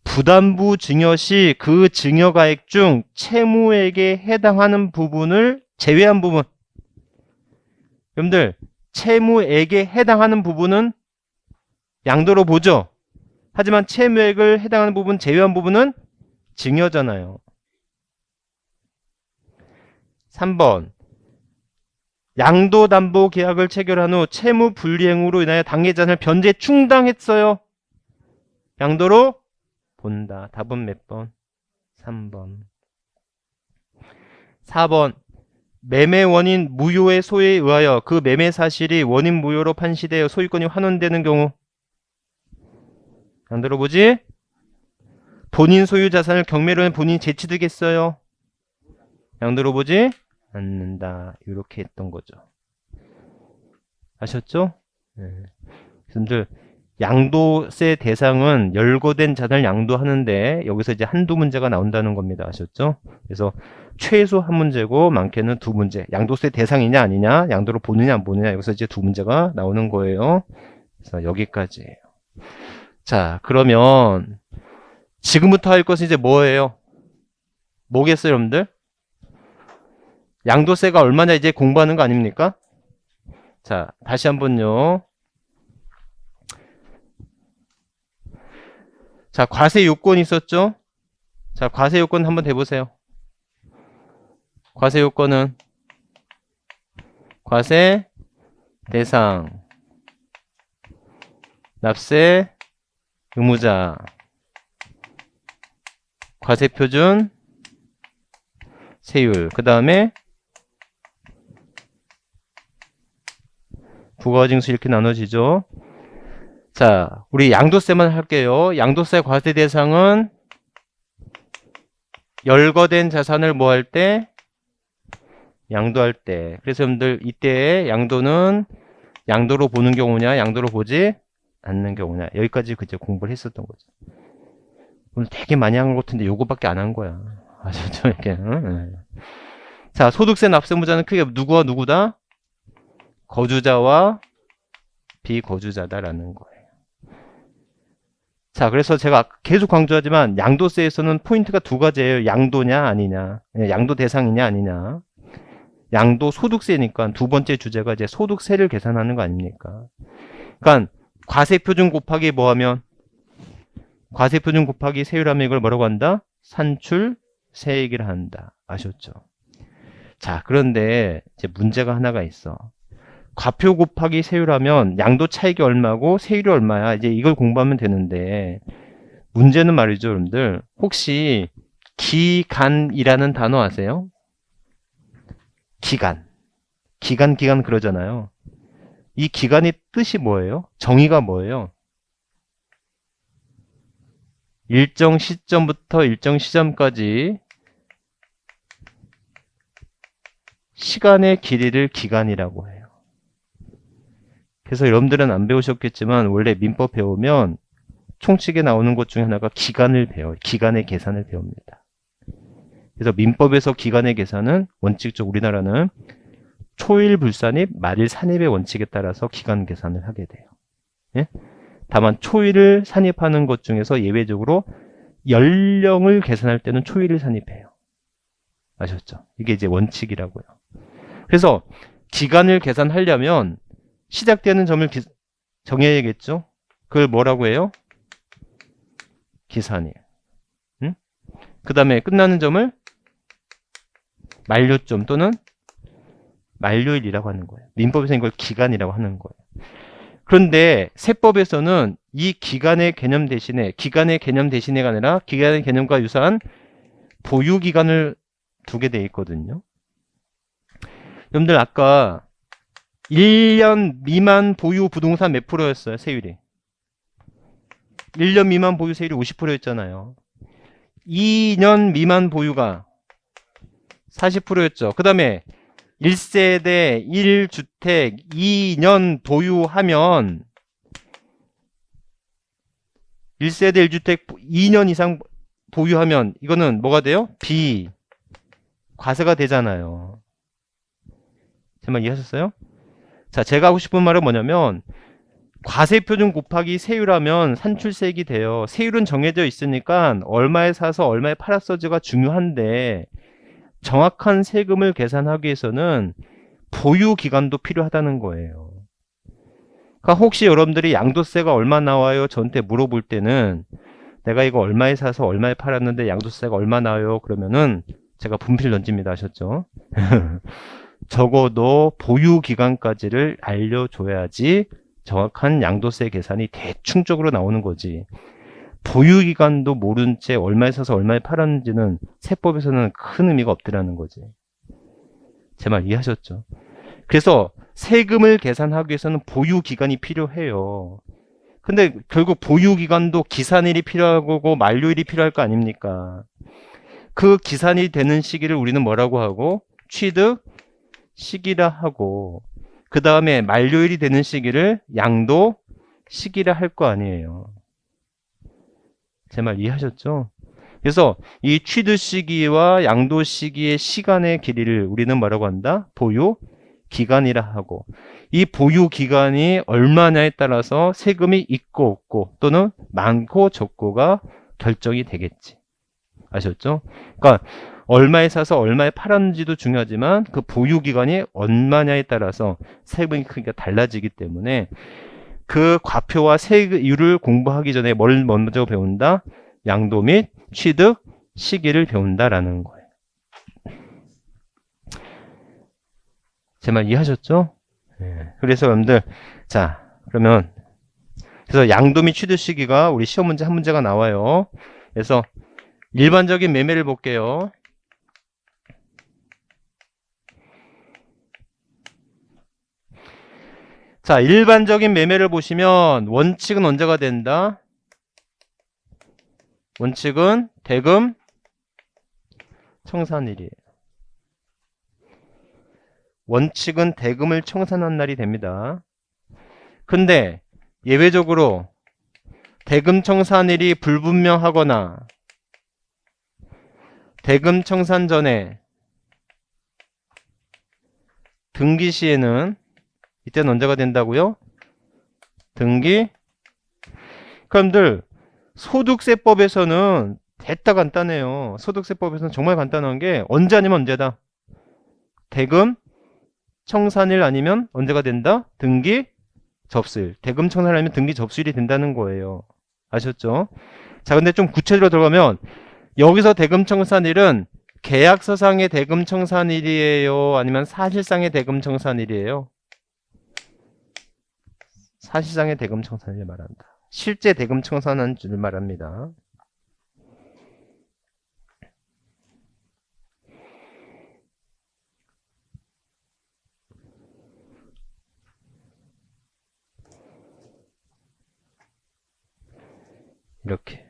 부담부 증여 시 그 증여가액 중 채무액에 해당하는 부분을 제외한 부분. 여러분들 채무액에 해당하는 부분은 양도로 보죠. 하지만 채무액을 해당하는 부분 제외한 부분은 증여잖아요. 3번 양도담보 계약을 체결한 후 채무 불이행으로 인하여 당해자를 변제 충당했어요. 양도로 본다. 답은 몇 번? 3번. 4번 매매 원인 무효의 소에 의하여 그 매매 사실이 원인 무효로 판시되어 소유권이 환원되는 경우 양도로 보지? 본인 소유 자산을 경매로 해 본인이 재취득했어요. 양도로 보지 않는다. 이렇게 했던 거죠. 아셨죠? 여러분들 양도세 대상은 열거된 자산을 양도하는데 여기서 이제 한두 문제가 나온다는 겁니다. 아셨죠? 그래서 최소 한 문제고 많게는 두 문제. 양도세 대상이냐 아니냐, 양도로 보느냐 안 보느냐, 여기서 이제 두 문제가 나오는 거예요. 그래서 여기까지예요. 자, 그러면 지금부터 할 것은 이제 뭐예요? 뭐겠어요, 여러분들? 양도세가 얼마냐 이제 공부하는 거 아닙니까? 자, 다시 한번요. 자, 과세 요건이 있었죠? 자, 과세 요건 한번 대보세요. 과세 요건은 과세 대상, 납세 의무자, 과세 표준, 세율, 그 다음에 부가징수 이렇게 나눠지죠. 자, 우리 양도세만 할게요. 양도세 과세 대상은 열거된 자산을 뭐 할 때? 양도할 때. 그래서 여러분들 이때 양도는 양도로 보는 경우냐, 양도로 보지 않는 경우냐. 여기까지 그제 공부를 했었던 거죠. 오늘 되게 많이 한 것 같은데 요거밖에 안 한 거야. 아셨죠? 이렇게. 응? 자, 소득세 납세무자는 크게 누구와 누구다? 거주자와 비거주자다라는 거예요. 자, 그래서 제가 계속 강조하지만 양도세에서는 포인트가 두 가지예요. 양도냐 아니냐, 양도 대상이냐 아니냐. 양도 소득세니까 두 번째 주제가 이제 소득세를 계산하는 거 아닙니까? 그러니까 과세표준 곱하기 뭐 하면? 과세표준 곱하기 세율하면 이걸 뭐라고 한다? 산출세액이라 한다. 아셨죠? 자, 그런데 이제 문제가 하나가 있어. 과표 곱하기 세율하면 양도 차익이 얼마고 세율이 얼마야. 이제 이걸 공부하면 되는데 문제는 말이죠, 여러분들. 혹시 기간이라는 단어 아세요? 기간. 기간 그러잖아요. 이 기간의 뜻이 뭐예요? 정의가 뭐예요? 일정 시점부터 일정 시점까지 시간의 길이를 기간이라고 해요. 그래서 여러분들은 안 배우셨겠지만 원래 민법 배우면 총칙에 나오는 것 중에 하나가 기간을 배워요. 기간의 계산을 배웁니다. 그래서 민법에서 기간의 계산은 원칙적 우리나라는 초일 불산입, 말일 산입의 원칙에 따라서 기간 계산을 하게 돼요. 예? 다만 초일을 산입하는 것 중에서 예외적으로 연령을 계산할 때는 초일을 산입해요. 아셨죠? 이게 이제 원칙이라고요. 그래서 기간을 계산하려면 시작되는 점을 정해야겠죠? 그걸 뭐라고 해요? 기산일. 응? 그 다음에 끝나는 점을 만료점 또는 만료일이라고 하는 거예요. 민법에서 이걸 기간이라고 하는 거예요. 그런데 세법에서는 이 기간의 개념 대신에가 아니라 기간의 개념과 유사한 보유기간을 두게 돼 있거든요. 여러분들 아까 1년 미만 보유 부동산 몇 프로였어요? 세율이. 1년 미만 보유 세율이 50%였잖아요. 2년 미만 보유가 40%였죠. 그 다음에 1세대 1주택 2년 보유하면 1세대 1주택 2년 이상 보유하면 이거는 뭐가 돼요? 과세가 되잖아요. 제 말 이해하셨어요? 자, 제가 하고 싶은 말은 뭐냐면 과세표준 곱하기 세율하면 산출세액이 돼요. 세율은 정해져 있으니까 얼마에 사서 얼마에 팔았어지가 중요한데 정확한 세금을 계산하기 위해서는 보유 기간도 필요하다는 거예요. 그러니까 혹시 여러분들이 양도세가 얼마 나와요? 저한테 물어볼 때는 내가 이거 얼마에 사서 얼마에 팔았는데 양도세가 얼마 나와요? 그러면은 제가 분필 던집니다. 아셨죠? 적어도 보유 기간까지를 알려줘야지 정확한 양도세 계산이 대충적으로 나오는 거지. 보유 기간도 모른 채 얼마에 사서 얼마에 팔았는지는 세법에서는 큰 의미가 없더라는 거지. 제 말 이해하셨죠? 그래서 세금을 계산하기 위해서는 보유 기간이 필요해요. 근데 결국 보유 기간도 기산일이 필요하고 만료일이 필요할 거 아닙니까? 그 기산이 되는 시기를 우리는 뭐라고 하고 취득 시기라 하고 그 다음에 만료일이 되는 시기를 양도 시기라 할 거 아니에요. 제 말 이해하셨죠? 그래서 이 취득 시기와 양도 시기의 시간의 길이를 우리는 뭐라고 한다? 보유 기간이라 하고 이 보유 기간이 얼마냐에 따라서 세금이 있고 없고 또는 많고 적고가 결정이 되겠지. 아셨죠? 그러니까 얼마에 사서 얼마에 팔았는지도 중요하지만 그 보유 기간이 얼마냐에 따라서 세금의 크기가 달라지기 때문에 그 과표와 세율을 공부하기 전에 뭘 먼저 배운다? 양도 및 취득 시기를 배운다라는 거예요. 제 말 이해하셨죠? 네. 그래서 여러분들 자 그러면 그래서 양도 및 취득 시기가 우리 시험 문제 한 문제가 나와요. 그래서 일반적인 매매를 볼게요. 자, 일반적인 매매를 보시면 원칙은 언제가 된다? 원칙은 대금 청산일이에요. 원칙은 대금을 청산한 날이 됩니다. 근데 예외적으로 대금 청산일이 불분명하거나 대금 청산 전에 등기 시에는 이때는 언제가 된다고요? 등기. 그럼들 소득세법에서는 됐다 간단해요. 소득세법에서는 정말 간단한 게 언제 아니면 언제다. 대금 청산일 아니면 언제가 된다? 등기 접수일. 대금 청산일 아니면 등기 접수일이 된다는 거예요. 아셨죠? 자, 근데 좀 구체적으로 들어가면 여기서 대금 청산일은 계약서상의 대금 청산일이에요? 아니면 사실상의 대금 청산일이에요? 사실상의 대금 청산일을 말한다. 실제 대금 청산한 줄 말합니다. 이렇게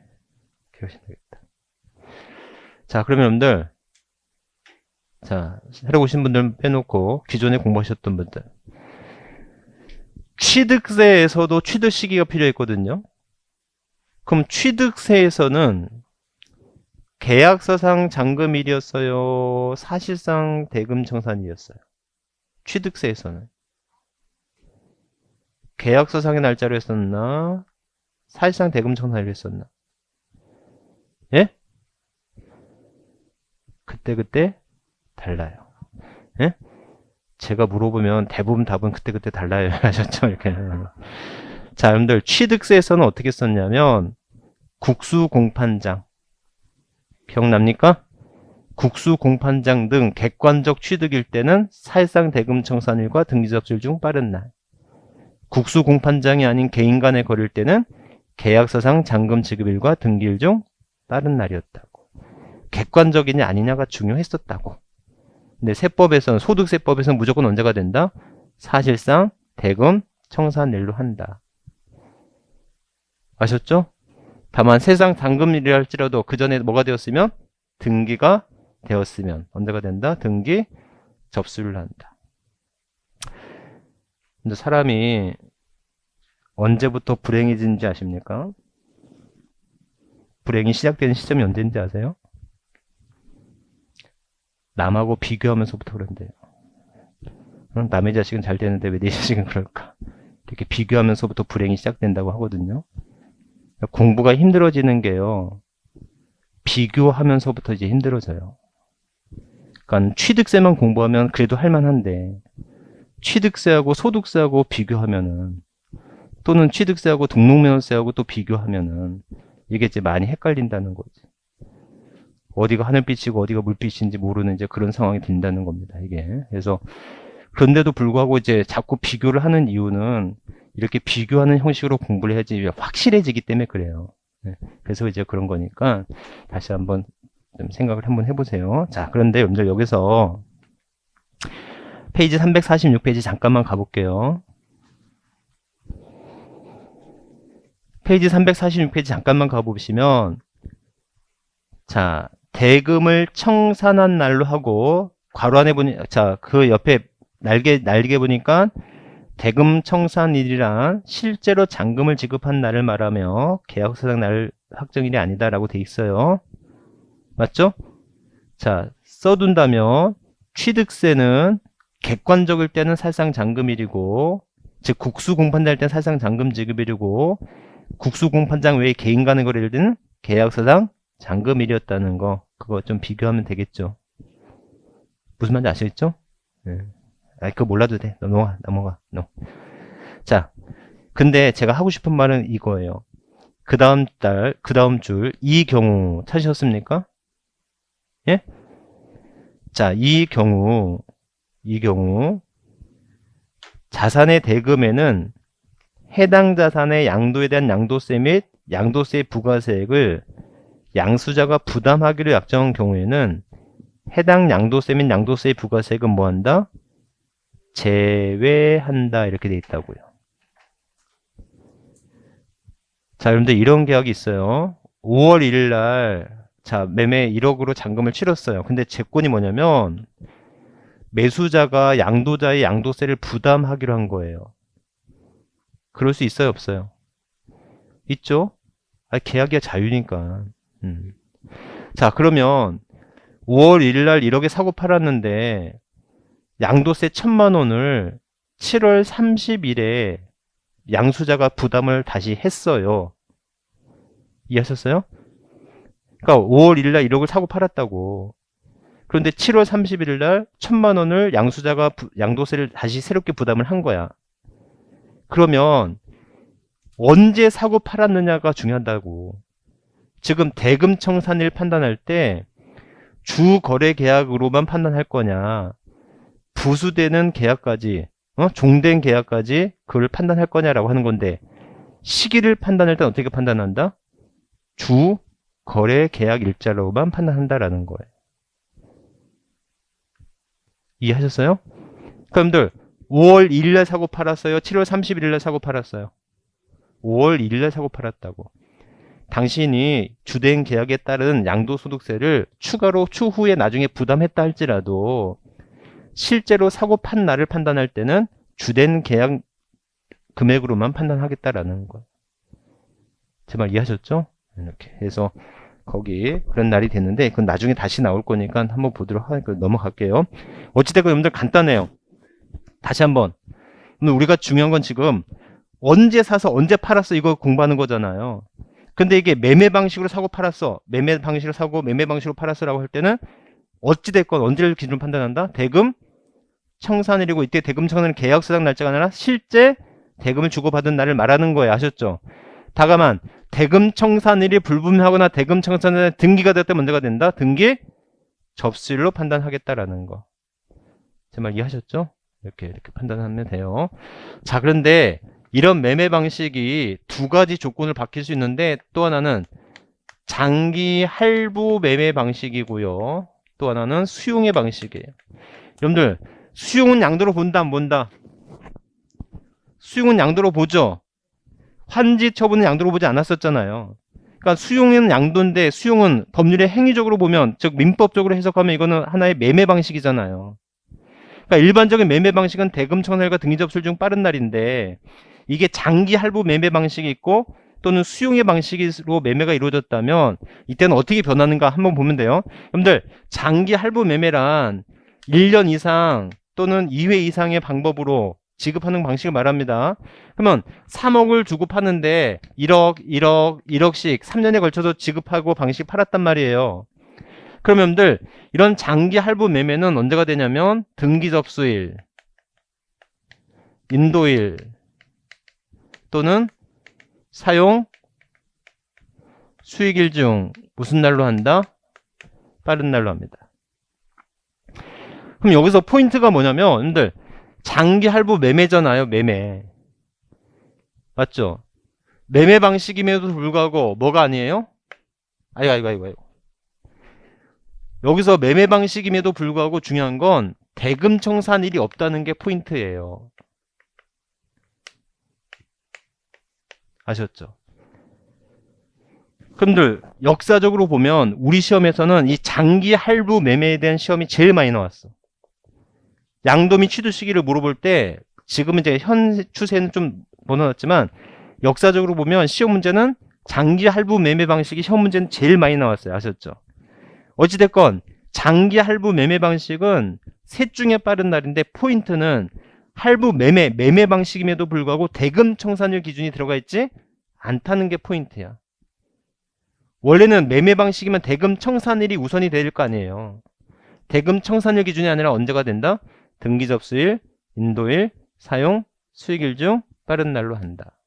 하시면 되겠다. 자, 그러면 여러분들 자, 새로 오신 분들 빼놓고 기존에 공부하셨던 분들 취득세에서도 취득 시기가 필요했거든요. 그럼 취득세에서는 계약서상 잔금일이었어요? 사실상 대금청산일이었어요? 취득세에서는. 계약서상의 날짜로 했었나? 사실상 대금청산일로 했었나? 예? 그때 달라요. 예? 제가 물어보면 대부분 답은 그때 달라요. 하셨죠? 이렇게. 자, 여러분들, 취득세에서는 어떻게 썼냐면, 국수공판장. 기억납니까? 국수공판장 등 객관적 취득일 때는 사실상 대금청산일과 등기접수일 중 빠른 날. 국수공판장이 아닌 개인 간에 거릴 때는 계약서상 잔금 지급일과 등기일 중 빠른 날이었다고. 객관적이냐 아니냐가 중요했었다고. 근데 세법에서는, 소득세법에서는 무조건 언제가 된다? 사실상 대금 청산일로 한다. 아셨죠? 다만 세상 잔금일이라 할지라도 그 전에 뭐가 되었으면? 등기가 되었으면 언제가 된다? 등기 접수를 한다. 근데 사람이 언제부터 불행해진지 아십니까? 불행이 시작되는 시점이 언제인지 아세요? 남하고 비교하면서부터 그런데요. 남의 자식은 잘 되는데 왜 내 자식은 그럴까? 이렇게 비교하면서부터 불행이 시작된다고 하거든요. 공부가 힘들어지는 게요. 비교하면서부터 이제 힘들어져요. 그러니까 취득세만 공부하면 그래도 할만한데 취득세하고 소득세하고 비교하면은 또는 취득세하고 등록면허세하고 또 비교하면은 이게 이제 많이 헷갈린다는 거지. 어디가 하늘빛이고 어디가 물빛인지 모르는 이제 그런 상황이 된다는 겁니다. 이게. 그래서 그런데도 불구하고 이제 자꾸 비교를 하는 이유는 이렇게 비교하는 형식으로 공부를 해야지 확실해지기 때문에 그래요. 네. 그래서 이제 그런 거니까 다시 한번 좀 생각을 한번 해보세요. 자, 그런데 여러분들 여기서 페이지 346페이지 잠깐만 가볼게요. 페이지 346페이지 잠깐만 가보시면 자, 대금을 청산한 날로 하고 괄호 안에 보니 자, 그 옆에 날개 보니까 대금 청산일이란 실제로 잔금을 지급한 날을 말하며 계약서상 날 확정일이 아니다라고 돼 있어요. 맞죠? 자, 써둔다면 취득세는 객관적일 때는 사실상 잔금일이고 즉 국수공판장 할 때는 사실상 잔금 지급일이고 국수공판장 외에 개인 간의 거래일 때는 계약서상 잔금일이었다는 거 그거 좀 비교하면 되겠죠. 무슨 말인지 아시겠죠? 네. 그거 몰라도 돼. 넘어가. 자, 근데 제가 하고 싶은 말은 이거예요. 그 다음 줄, 이 경우 찾으셨습니까? 예? 자, 이 경우, 자산의 대금에는 해당 자산의 양도에 대한 양도세 및 양도세 부과세액을 양수자가 부담하기로 약정한 경우에는 해당 양도세 및 양도세 부과세액은 뭐한다? 제외한다 이렇게 돼 있다고요. 자, 여러분들 이런 계약이 있어요. 5월 1일 날 자, 매매 1억으로 잔금을 치렀어요. 근데 채권이 뭐냐면 매수자가 양도자의 양도세를 부담하기로 한 거예요. 그럴 수 있어요, 없어요? 있죠? 계약이야 자유니까. 자, 그러면 5월 1일 날 1억에 사고 팔았는데 양도세 1,000만 원을 7월 30일에 양수자가 부담을 다시 했어요. 이해하셨어요? 그러니까 5월 1일 날 1억을 사고 팔았다고. 그런데 7월 31일 날 1,000만 원을 양수자가 양도세를 다시 새롭게 부담을 한 거야. 그러면 언제 사고 팔았느냐가 중요하다고. 지금 대금 청산일 판단할 때 주거래 계약으로만 판단할 거냐, 부수되는 계약까지, 종된 계약까지 그걸 판단할 거냐라고 하는 건데, 시기를 판단할 때 어떻게 판단한다? 주 거래 계약 일자로만 판단한다라는 거예요. 이해하셨어요? 그럼들 5월 1일날 사고 팔았어요? 7월 31일날 사고 팔았어요? 5월 1일날 사고 팔았다고. 당신이 주된 계약에 따른 양도소득세를 추가로 추후에 나중에 부담했다 할지라도 실제로 사고 판 날을 판단할 때는 주된 계약 금액으로만 판단하겠다라는 거예요. 제 말 이해하셨죠? 이렇게 해서 거기 그런 날이 됐는데 그건 나중에 다시 나올 거니까 한번 보도록 하니까 넘어갈게요. 어찌됐건 여러분들 간단해요. 다시 한번 우리가 중요한 건 지금 언제 사서 언제 팔았어 이거 공부하는 거잖아요. 근데 이게 매매 방식으로 사고 팔았어, 매매 방식으로 사고 매매 방식으로 팔았어 라고 할 때는 어찌됐건 언제를 기준으로 판단한다? 대금 청산일이고, 이때 대금 청산일은 계약 서장 날짜가 아니라 실제 대금을 주고받은 날을 말하는 거예요. 아셨죠? 다가만 대금 청산일이 불분명하거나 대금 청산일에 등기가 됐을 때 문제가 된다. 등기 접수일로 판단하겠다라는 거. 제 말 이해하셨죠? 이렇게 판단하면 돼요. 자, 그런데 이런 매매 방식이 두 가지 조건을 바뀔 수 있는데, 또 하나는 장기 할부 매매 방식이고요. 또 하나는 수용의 방식이에요. 여러분들 수용은 양도로 본다 안 본다? 수용은 양도로 보죠. 환지 처분은 양도로 보지 않았었잖아요. 그러니까 수용은 양도인데 수용은 법률에 행위적으로 보면, 즉 민법적으로 해석하면 이거는 하나의 매매 방식이잖아요. 그러니까 일반적인 매매 방식은 대금 청산일과 등기 접수일 중 빠른 날인데, 이게 장기 할부 매매 방식이 있고 또는 수용의 방식으로 매매가 이루어졌다면 이때는 어떻게 변하는가 한번 보면 돼요. 여러분들 장기 할부 매매란 1년 이상 또는 2회 이상의 방법으로 지급하는 방식을 말합니다. 그러면 3억을 주고 파는데 1억씩 3년에 걸쳐서 지급하고 방식 팔았단 말이에요. 그럼 여러분들 이런 장기 할부 매매는 언제가 되냐면 등기 접수일, 인도일 또는 사용 수익일 중 무슨 날로 한다? 빠른 날로 합니다. 그럼 여기서 포인트가 뭐냐면, 여러분들 장기 할부 매매잖아요. 매매 맞죠? 매매 방식임에도 불구하고 뭐가 아니에요? 아이고. 여기서 매매 방식임에도 불구하고 중요한 건 대금 청산일이 없다는 게 포인트예요. 아셨죠? 그런들 역사적으로 보면 우리 시험에서는 이 장기 할부 매매에 대한 시험이 제일 많이 나왔어. 양도 및 취득 시기를 물어볼 때, 지금은 이제 현 추세는 좀 번어났지만 역사적으로 보면 시험 문제는 장기 할부 매매 방식이 시험 문제는 제일 많이 나왔어요. 아셨죠? 어찌됐건 장기 할부 매매 방식은 셋 중에 빠른 날인데, 포인트는 할부 매매 방식임에도 불구하고 대금 청산일 기준이 들어가 있지 않다는 게 포인트야. 원래는 매매 방식이면 대금 청산일이 우선이 될 거 아니에요. 대금 청산일 기준이 아니라 언제가 된다? 등기 접수일, 인도일, 사용 수익일 중 빠른 날로 한다.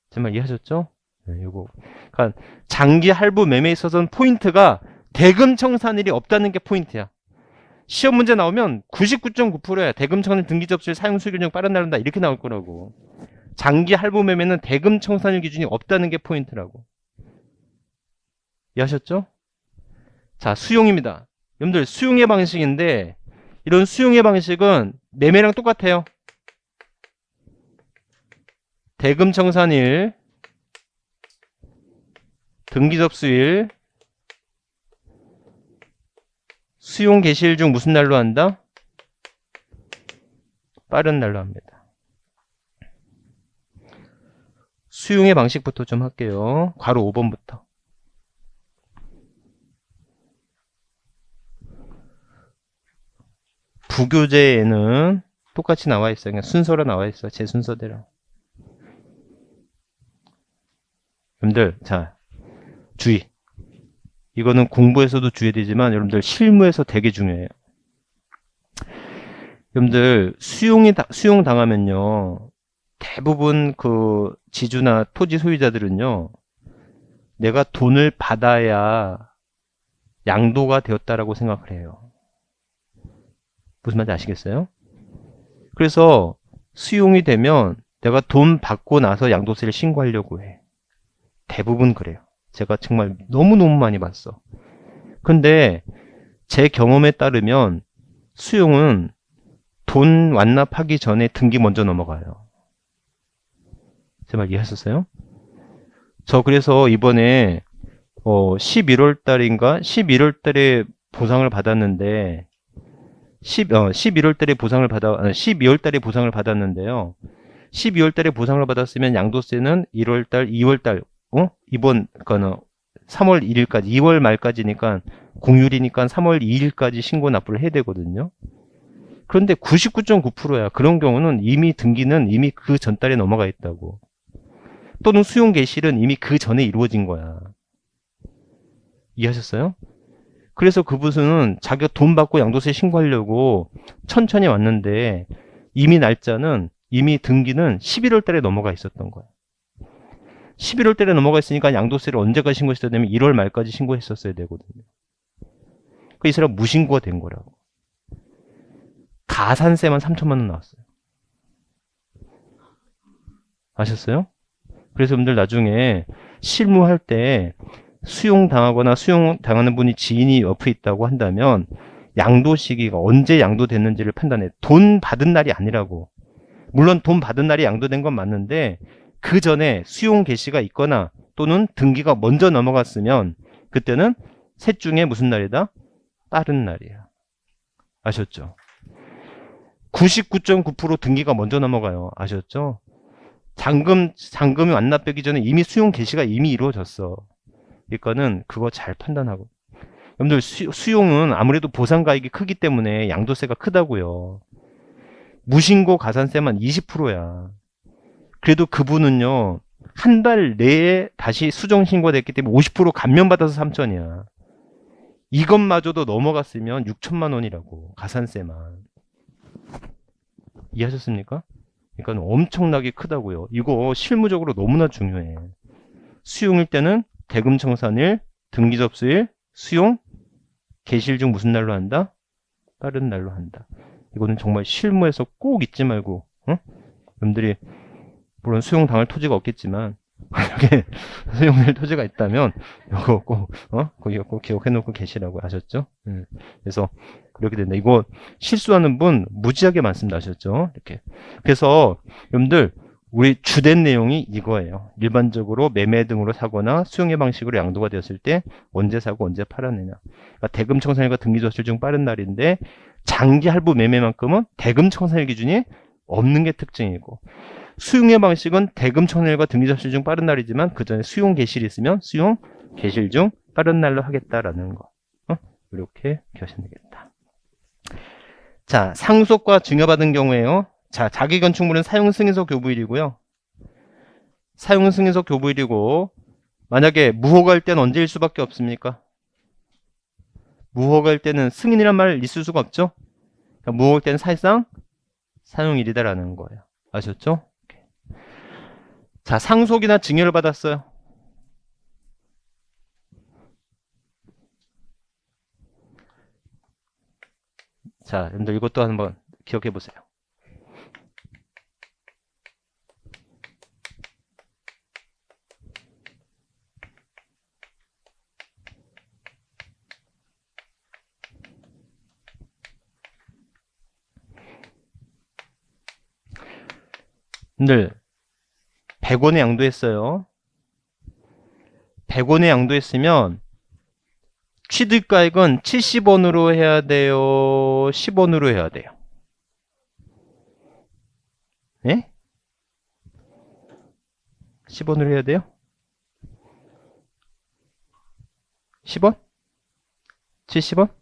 정말 이해하셨죠? 네, 요거. 그러니까 장기 할부 매매에 있어서는 포인트가 대금 청산일이 없다는 게 포인트야. 시험 문제 나오면 99.9%야. 대금 청산일, 등기 접수일, 사용 수익일 중 빠른 날로 한다. 이렇게 나올 거라고. 장기 할부 매매는 대금 청산일 기준이 없다는 게 포인트라고. 이해하셨죠? 자, 수용입니다. 여러분들 수용의 방식인데, 이런 수용의 방식은 매매랑 똑같아요. 대금 청산일, 등기 접수일, 수용 개시일 중 무슨 날로 한다? 빠른 날로 합니다. 수용의 방식부터 좀 할게요. 괄호 5번부터. 부교재에는 똑같이 나와 있어요. 그냥 순서로 나와 있어요. 제 순서대로. 여러분들, 자, 주의. 이거는 공부에서도 주의해야 되지만 여러분들 실무에서 되게 중요해요. 여러분들 수용 당하면요, 대부분 그 지주나 토지 소유자들은요, 내가 돈을 받아야 양도가 되었다라고 생각을 해요. 무슨 말인지 아시겠어요? 그래서 수용이 되면 내가 돈 받고 나서 양도세를 신고하려고 해. 대부분 그래요. 제가 정말 너무너무 많이 봤어. 근데 제 경험에 따르면 수용은 돈 완납하기 전에 등기 먼저 넘어가요. 제 말 이해하셨어요? 저 그래서 이번에 11월 달인가 11월 달에 보상을 받았는데 11월 달에 보상을 12월 달에 보상을 받았는데요. 12월 달에 보상을 받았으면 양도세는 1월 달, 2월 달, 이번 거는 3월 1일까지, 2월 말까지니까 공휴일이니까 3월 2일까지 신고 납부를 해야 되거든요. 그런데 99.9%야. 그런 경우는 이미 등기는 이미 그 전달에 넘어가 있다고. 또는 수용 개시는 이미 그 전에 이루어진 거야. 이해하셨어요? 그래서 그분은 자기가 돈 받고 양도세 신고하려고 천천히 왔는데 이미 날짜는 이미 등기는 11월 달에 넘어가 있었던 거야. 11월 달에 넘어가 있으니까 양도세를 언제가 신고했어야 되면 1월 말까지 신고했었어야 되거든요. 그 이 사람 무신고가 된 거라고. 가산세만 3천만 원 나왔어요. 아셨어요? 그래서 여러분들 나중에 실무할 때 수용당하거나 수용당하는 분이 지인이 옆에 있다고 한다면 양도 시기가 언제 양도됐는지를 판단해. 돈 받은 날이 아니라고. 물론 돈 받은 날이 양도된 건 맞는데 그 전에 수용 개시가 있거나 또는 등기가 먼저 넘어갔으면 그때는 셋 중에 무슨 날이다? 빠른 날이야. 아셨죠? 99.9% 등기가 먼저 넘어가요. 아셨죠? 잔금이 완납되기 전에 이미 수용 개시가 이미 이루어졌어. 그러니까는 그거 잘 판단하고. 여러분들 수용은 아무래도 보상가액이 크기 때문에 양도세가 크다고요. 무신고 가산세만 20%야. 그래도 그분은요, 한 달 내에 다시 수정 신고가 됐기 때문에 50% 감면받아서 3천이야. 이것마저도 넘어갔으면 6천만 원이라고. 가산세만. 이해하셨습니까? 그러니까 엄청나게 크다고요. 이거 실무적으로 너무나 중요해. 수용일 때는 대금 청산일, 등기 접수일, 수용, 개시일 중 무슨 날로 한다? 빠른 날로 한다. 이거는 정말 실무에서 꼭 잊지 말고, 여러분들이 물론 수용 당할 토지가 없겠지만 만약에 수용될 토지가 있다면 이거 꼭 거기 꼭 기억해 놓고 계시라고. 아셨죠? 그래서 그렇게 된다. 이거 실수하는 분 무지하게 많습니다. 아셨죠? 이렇게. 그래서 여러분들 우리 주된 내용이 이거예요. 일반적으로 매매 등으로 사거나 수용의 방식으로 양도가 되었을 때 언제 사고 언제 팔아내냐. 그러니까 대금 청산일과 등기 접수 중 빠른 날인데 장기 할부 매매만큼은 대금 청산일 기준이 없는 게 특징이고, 수용의 방식은 대금 청산일과 등기 접수 중 빠른 날이지만 그 전에 수용 개시일이 있으면 수용 개시일 중 빠른 날로 하겠다라는 거. 이렇게 기억하시면 되겠다. 자, 상속과 증여받은 경우에요. 자, 자기건축물은 사용 승인서 교부일이고요. 사용 승인서 교부일이고, 만약에 무허가일 때는 언제일 수밖에 없습니까? 무허가일 때는 승인이란 말 있을 수가 없죠? 그러니까 무허가일 때는 사실상 사용일이다라는 거예요. 아셨죠? 자, 상속이나 증여를 받았어요. 자, 여러분들 이것도 한번 기억해 보세요. 여러분들 100원에 양도했어요. 100원에 양도했으면 취득가액은 70원으로 해야 돼요? 10원으로 해야 돼요? 예? 10원으로 해야 돼요? 10원? 70원?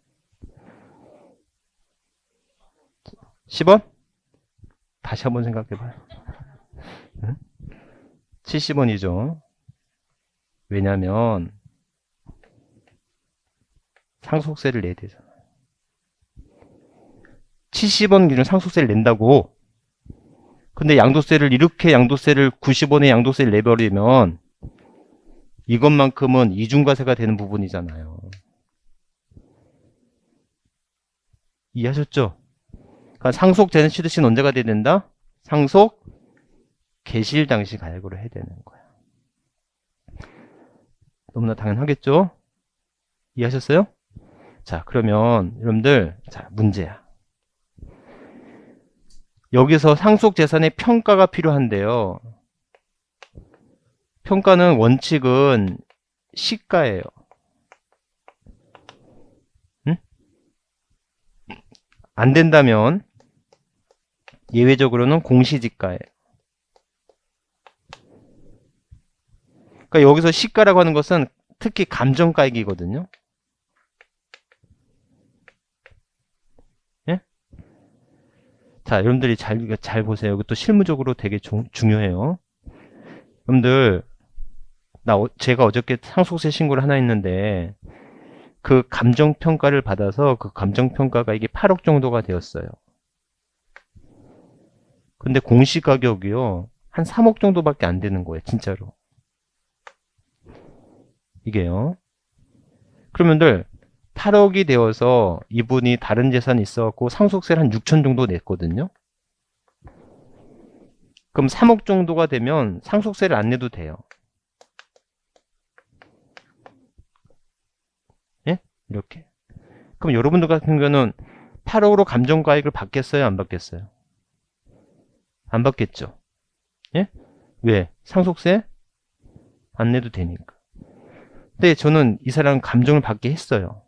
10원? 다시 한번 생각해봐요. 70원이죠. 왜냐면 상속세를 내야 되잖아요. 70원 기준 상속세를 낸다고. 근데 양도세를 이렇게 양도세를 90원에 양도세를 내버리면 이것만큼은 이중과세가 되는 부분이잖아요. 이해하셨죠? 그러니까 상속 되는 취득시는 언제가 돼야 된다? 상속 개시일 당시 가액으로 해야 되는 거야. 너무나 당연하겠죠? 이해하셨어요? 자, 그러면 여러분들, 자, 문제야. 여기서 상속 재산의 평가가 필요한데요. 평가는 원칙은 시가예요. 응? 안 된다면 예외적으로는 공시지가예요. 그러니까 여기서 시가라고 하는 것은 특히 감정가액이거든요. 예? 자, 여러분들이 잘 보세요. 이것도 실무적으로 되게 중요해요. 여러분들, 제가 어저께 상속세 신고를 하나 했는데, 그 감정평가를 받아서 그 감정평가가 이게 8억 정도가 되었어요. 근데 공시가격이요, 한 3억 정도밖에 안 되는 거예요, 진짜로. 이게요. 그러면들 8억이 되어서 이분이 다른 재산이 있어갖고 상속세를 한 6천 정도 냈거든요. 그럼 3억 정도가 되면 상속세를 안 내도 돼요. 예? 이렇게. 그럼 여러분들 같은 경우는 8억으로 감정가액을 받겠어요? 안 받겠어요? 안 받겠죠. 예? 왜? 상속세 안 내도 되니까. 근데 저는 이 사람 감정을 받게 했어요.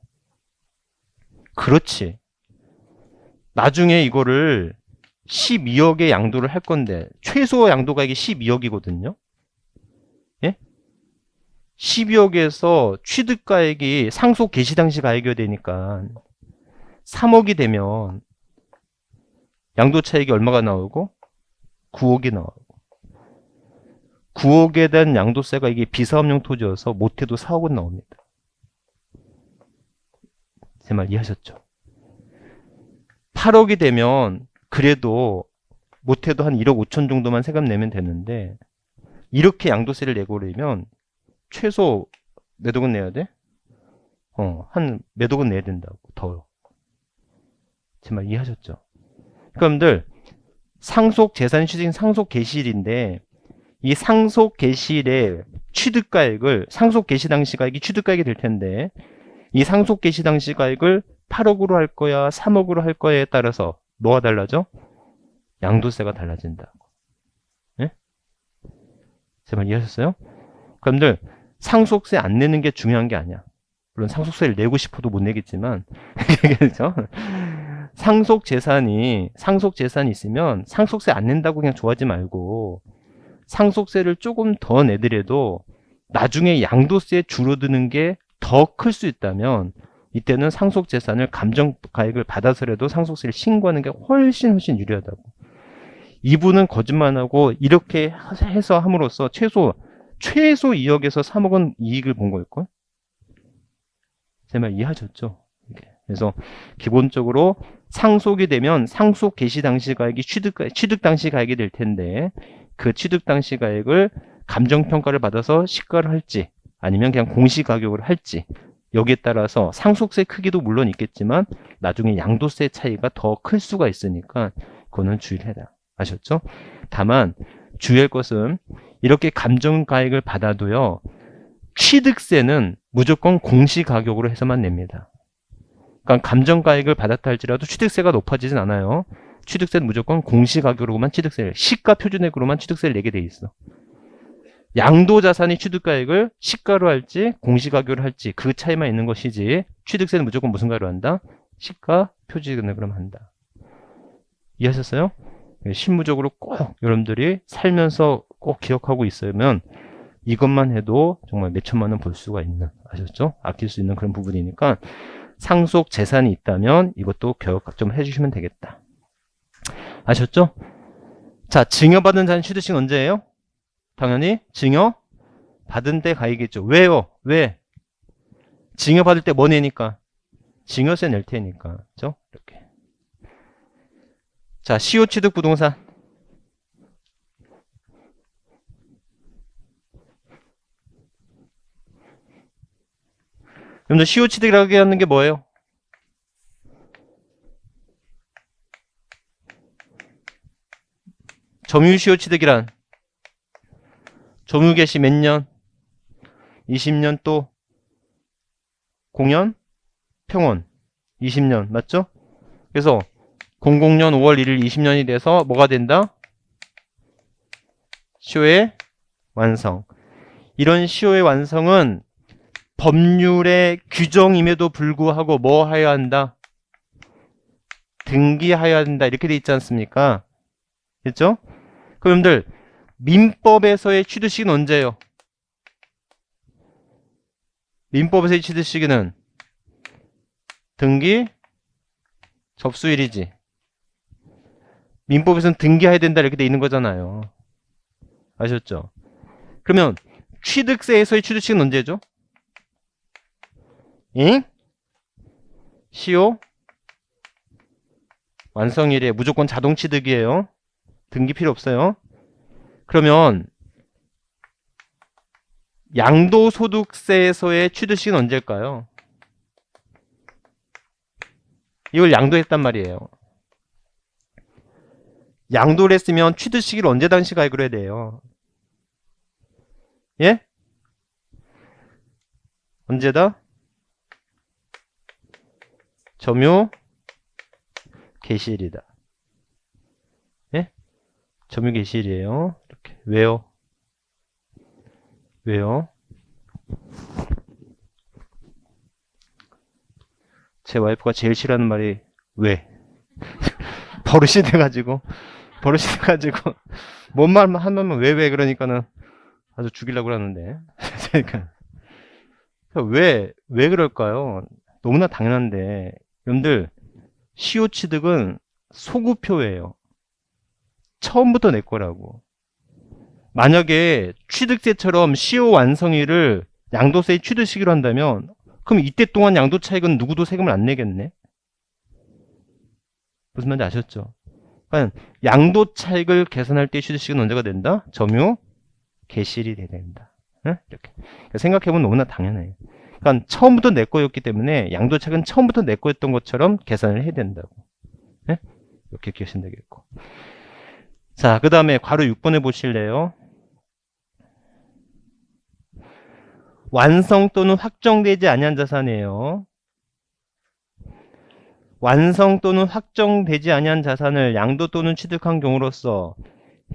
그렇지. 나중에 이거를 12억의 양도를 할 건데 최소 양도가액이 12억이거든요. 예? 12억에서 취득가액이 상속 개시 당시 가액이어야 되니까 3억이 되면 양도 차익이 얼마가 나오고 9억이 나오고 9억에 대한 양도세가 이게 비사업용 토지여서 못해도 4억은 나옵니다. 제 말 이해하셨죠? 8억이 되면 그래도 못해도 한 1억 5천 정도만 세금 내면 되는데 이렇게 양도세를 내고 그러면 최소 몇 억은 내야 돼? 한 몇 억은 내야 된다고. 더. 제 말 이해하셨죠? 그러니까 상속 재산 취득인 상속 개시일인데 이 상속 개시일의 취득가액을 상속 개시 당시 가액이 취득가액이 될 텐데 이 상속 개시 당시 가액을 8억으로 할 거야 3억으로 할 거야에 따라서 뭐가 달라져? 양도세가 달라진다고. 예? 제 말 이해하셨어요? 그럼들 상속세 안 내는 게 중요한 게 아니야. 물론 상속세를 내고 싶어도 못 내겠지만 그렇죠? 상속 재산이 있으면 상속세 안 낸다고 그냥 좋아하지 말고 상속세를 조금 더 내더라도 나중에 양도세에 줄어드는 게 더 클 수 있다면 이때는 상속 재산을 감정가액을 받아서라도 상속세를 신고하는 게 훨씬 유리하다고. 이분은 거짓말하고 이렇게 해서 함으로써 최소 2억에서 3억은 이익을 본 걸걸? 제 말 이해하셨죠? 그래서 기본적으로 상속이 되면 상속 개시 당시 가액이 취득 당시 가액이 될 텐데 그 취득 당시 가액을 감정평가를 받아서 시가를 할지 아니면 그냥 공시가격을 할지 여기에 따라서 상속세 크기도 물론 있겠지만 나중에 양도세 차이가 더 클 수가 있으니까 그거는 주의를 해라. 아셨죠? 다만 주의할 것은 이렇게 감정가액을 받아도요. 취득세는 무조건 공시가격으로 해서만 냅니다. 그러니까 감정가액을 받았다 할지라도 취득세가 높아지진 않아요. 취득세는 무조건 공시가격으로만 취득세를 시가 표준액으로만 취득세를 내게 돼 있어. 양도자산이 취득가액을 시가로 할지 공시가격으로 할지 그 차이만 있는 것이지 취득세는 무조건 무슨 가로 한다? 시가 표준액으로 한다. 이해하셨어요? 실무적으로 꼭 여러분들이 살면서 꼭 기억하고 있으면 이것만 해도 정말 몇 천만 원 벌 수가 있는, 아셨죠? 아낄 수 있는 그런 부분이니까 상속 재산이 있다면 이것도 교육 좀 해주시면 되겠다. 아셨죠? 자, 증여받은 자는 취득식 언제예요? 당연히 증여받은 때 가이겠죠. 왜요? 왜? 증여받을 때 뭐 내니까? 증여세 낼 테니까. 그죠? 이렇게. 자, 시효취득 부동산. 여러분들 시효취득이라고 하는 게 뭐예요? 점유시효취득이란 점유개시 몇 년? 20년 또 공연? 평원 20년 맞죠? 그래서 00년 5월 1일 20년이 돼서 뭐가 된다? 시효의 완성. 이런 시효의 완성은 법률의 규정임에도 불구하고 뭐 해야 한다? 등기하여야 된다 이렇게 돼 있지 않습니까? 됐죠? 그럼 여러분들 민법에서의 취득시기는 언제예요? 민법에서의 취득시기는 등기 접수일이지. 민법에서는 등기해야 된다 이렇게 돼 있는 거잖아요. 아셨죠? 그러면 취득세에서의 취득시기는 언제죠? 응? 시효 완성일이에요. 무조건 자동 취득이에요. 등기 필요 없어요. 그러면 양도소득세에서의 취득시기는 언제일까요? 이걸 양도했단 말이에요. 양도를 했으면 취득시기를 언제 당시 가입을 해야 돼요? 예? 언제다? 점유 개시일이다. 예? 점유 개시일이에요. 이렇게. 왜요? 왜요? 제 와이프가 제일 싫어하는 말이 왜? 버릇이 돼가지고 뭔 말만 하면 왜 그러니까는 아주 죽이려고 그러는데 그러니까 왜 그럴까요? 너무나 당연한데 여러분들 시효 취득은 소구표예요. 처음부터 내 거라고. 만약에 취득세처럼 시효 완성일을 양도세의 취득 시기로 한다면 그럼 이때 동안 양도 차익은 누구도 세금을 안 내겠네. 무슨 말인지 아셨죠? 그러니까 양도 차익을 계산할 때 취득 시기는 언제가 된다? 점유 개시일이 돼야 된다. 응? 이렇게 생각해보면 너무나 당연해요. 그러니까 처음부터 내 거였기 때문에 양도 차익은 처음부터 내 거였던 것처럼 계산을 해야 된다고. 네? 이렇게 기억하시면 되겠고. 자, 그 다음에 괄호 6번에 보실래요? 완성 또는 확정되지 아니한 자산이에요. 완성 또는 확정되지 아니한 자산을 양도 또는 취득한 경우로서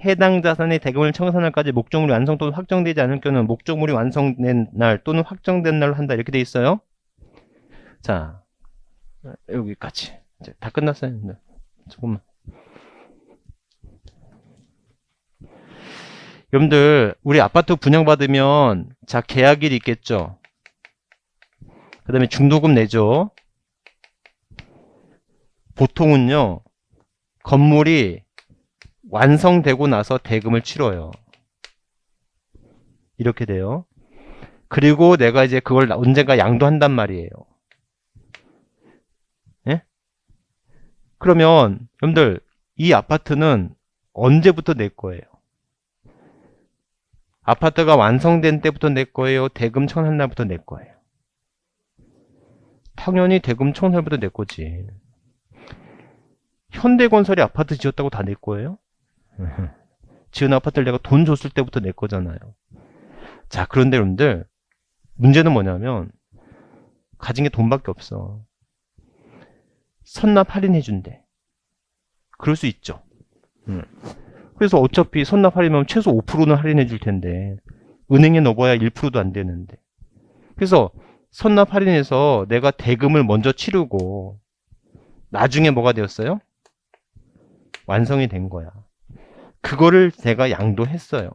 해당 자산의 대금을 청산할까지 목적물이 완성 또는 확정되지 않을 경우는 목적물이 완성된 날 또는 확정된 날로 한다 이렇게 돼 있어요. 자, 여기까지 이제 다 끝났어요. 조금만. 여러분들 우리 아파트 분양받으면 자 계약일이 있겠죠. 그 다음에 중도금 내죠. 보통은요 건물이 완성되고 나서 대금을 치러요. 이렇게 돼요. 그리고 내가 이제 그걸 언젠가 양도한단 말이에요. 예? 그러면 여러분들 이 아파트는 언제부터 내 거예요? 아파트가 완성된 때부터 내 거예요? 대금 청산 날부터 내 거예요? 당연히 대금 청산부터 내 거지. 현대건설이 아파트 지었다고 다 내 거예요? 지은 아파트를 내가 돈 줬을 때부터 내 거잖아요. 자, 그런데 여러분들 문제는 뭐냐면 가진 게 돈밖에 없어. 선납 할인해준대. 그럴 수 있죠. 그래서 어차피 선납 할인하면 최소 5%는 할인해 줄 텐데 은행에 넣어봐야 1%도 안 되는데 그래서 선납 할인해서 내가 대금을 먼저 치르고 나중에 뭐가 되었어요? 완성이 된 거야. 그거를 내가 양도했어요.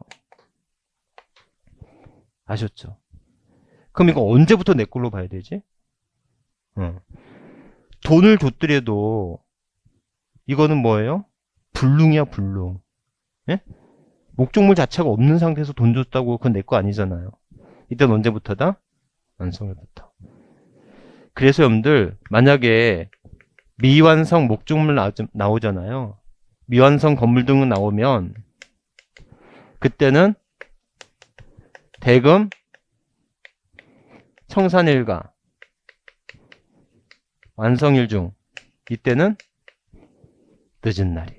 아셨죠? 그럼 이거 언제부터 내 걸로 봐야 되지? 돈을 줬더라도 이거는 뭐예요? 불능이야 불능. 예? 목적물 자체가 없는 상태에서 돈 줬다고 그건 내 거 아니잖아요. 이때는 언제부터다? 완성일부터. 그래서 여러분들 만약에 미완성 목적물 나오잖아요. 미완성 건물 등은 나오면 그때는 대금 청산일과 완성일 중 이때는 늦은 날이야.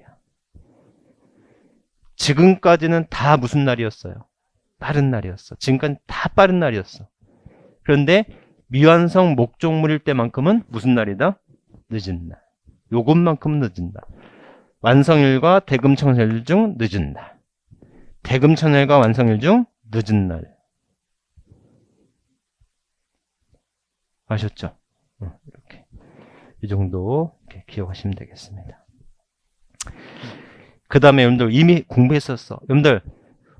지금까지는 다 무슨 날이었어요? 빠른 날이었어. 지금까지 다 빠른 날이었어. 그런데 미완성 목적물일 때만큼은 무슨 날이다? 늦은 날. 요것만큼은 늦은 날. 완성일과 대금 청산일 중 늦은 날. 대금 청산일과 완성일 중 늦은 날. 아셨죠? 이렇게. 이 정도 이렇게 기억하시면 되겠습니다. 그 다음에 여러분들 이미 공부했었어. 여러분들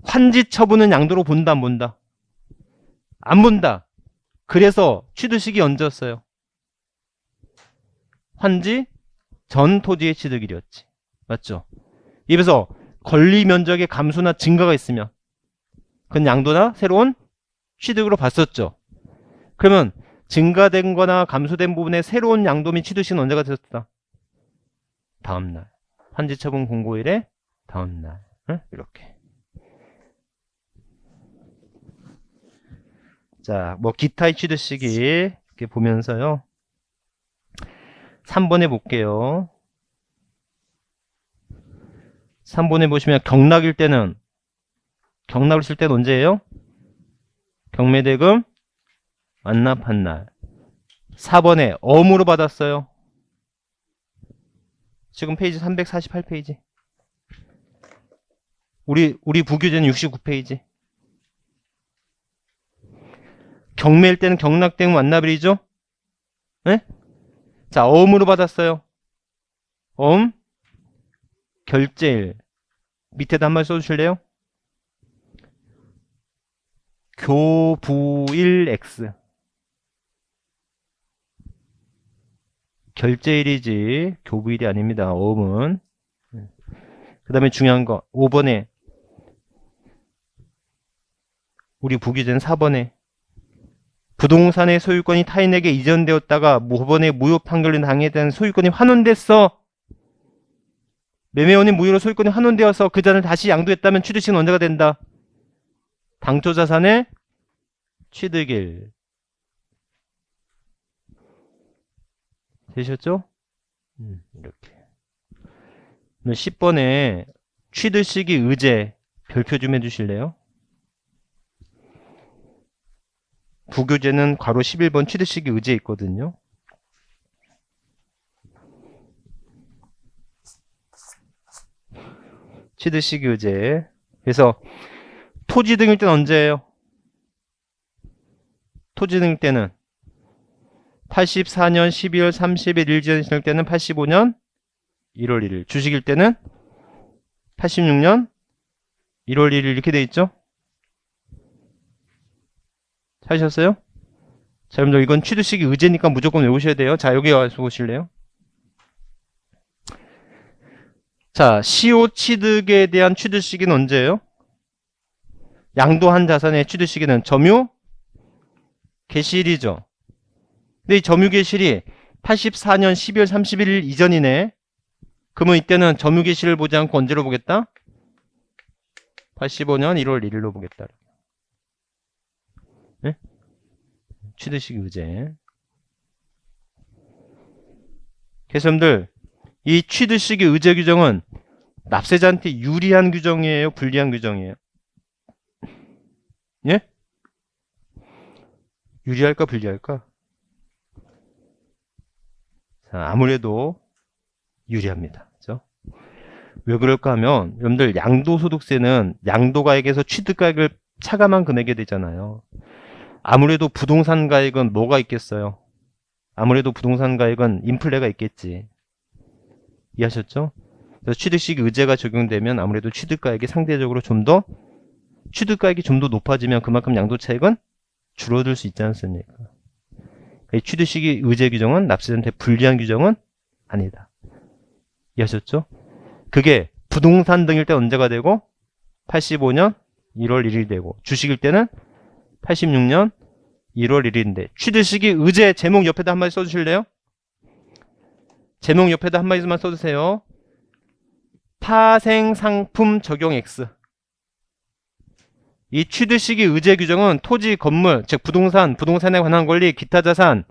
환지 처분은 양도로 본다 안 본다? 안 본다. 그래서 취득식이 언제였어요? 환지 전 토지의 취득일이었지. 맞죠? 입에서 권리 면적의 감소나 증가가 있으면 그건 양도나 새로운 취득으로 봤었죠. 그러면 증가된 거나 감소된 부분에 새로운 양도 및 취득식은 언제가 되었다? 다음날. 환지처분 공고일의 다음날. 응? 이렇게. 자, 뭐 기타의 취득식이 이렇게 보면서요. 3번에 볼게요. 3번에 보시면 경락일 때는 경락을 쓸 때는 언제예요? 경매대금 완납한 날. 4번에 엄으로 받았어요. 지금 페이지 348페이지. 우리 부교재는 69페이지. 경매일 때는 경락대금 완납일이죠? 네? 자, 엄으로 받았어요. 엄 결제일. 밑에다 한 번 써주실래요? 교부일 X. 결제일이지 교부일이 아닙니다. 엄은. 그 다음에 중요한 거 5번에 우리 부기재는 4번에 부동산의 소유권이 타인에게 이전되었다가 5번에 무효 판결을 당했다는 소유권이 환원됐어. 매매원이 무효로 소유권이 환원되어서 그 자산을 다시 양도했다면 취득식은 언제가 된다? 당초 자산의 취득일. 되셨죠? 이렇게. 10번에 취득식이 의제 별표 좀 해주실래요? 부교재는 괄호 11번 취득식이 의제 있거든요. 취득식이 의제. 그래서 토지 등일 때는 언제예요? 토지 등일 때는 84년 12월 30일 일전일 때는 85년 1월 1일. 주식일 때는 86년 1월 1일 이렇게 돼 있죠? 찾으셨어요? 자, 여러분들 이건 취득식이 의제니까 무조건 외우셔야 돼요. 자, 여기 와서 보실래요? 자, 시효 취득에 대한 취득식은 언제예요? 양도한 자산의 취득시기는 점유 개시일이죠. 근데 이 점유 개시일이 84년 12월 31일 이전이네. 그러면 이때는 점유 개시를 보지 않고 언제로 보겠다? 85년 1월 1일로 보겠다. 네? 취득식 의제. 그래서 여러분들 이 취득식의 의제 규정은 납세자한테 유리한 규정이에요? 불리한 규정이에요? 예? 유리할까 불리할까? 자, 아무래도 유리합니다. 그죠? 왜 그럴까 하면 여러분들 양도소득세는 양도가액에서 취득가액을 차감한 금액이 되잖아요. 아무래도 부동산 가액은 뭐가 있겠어요? 아무래도 부동산 가액은 인플레가 있겠지. 이해하셨죠? 그래서 취득식 의제가 적용되면 아무래도 취득가액이 상대적으로 취득가액이 좀 더 높아지면 그만큼 양도차익은 줄어들 수 있지 않습니까? 이 취득식의 의제 규정은 납세자한테 불리한 규정은 아니다. 이해하셨죠? 그게 부동산 등일 때 언제가 되고 85년 1월 1일 되고 주식일 때는 86년 1월 1일인데 취득식의 의제 제목 옆에다 한마디 써주실래요? 제목 옆에다 한마디만 써주세요. 파생상품 적용 X. 이 취득식의 의제 규정은 토지, 건물, 즉 부동산에 관한 권리, 기타 자산,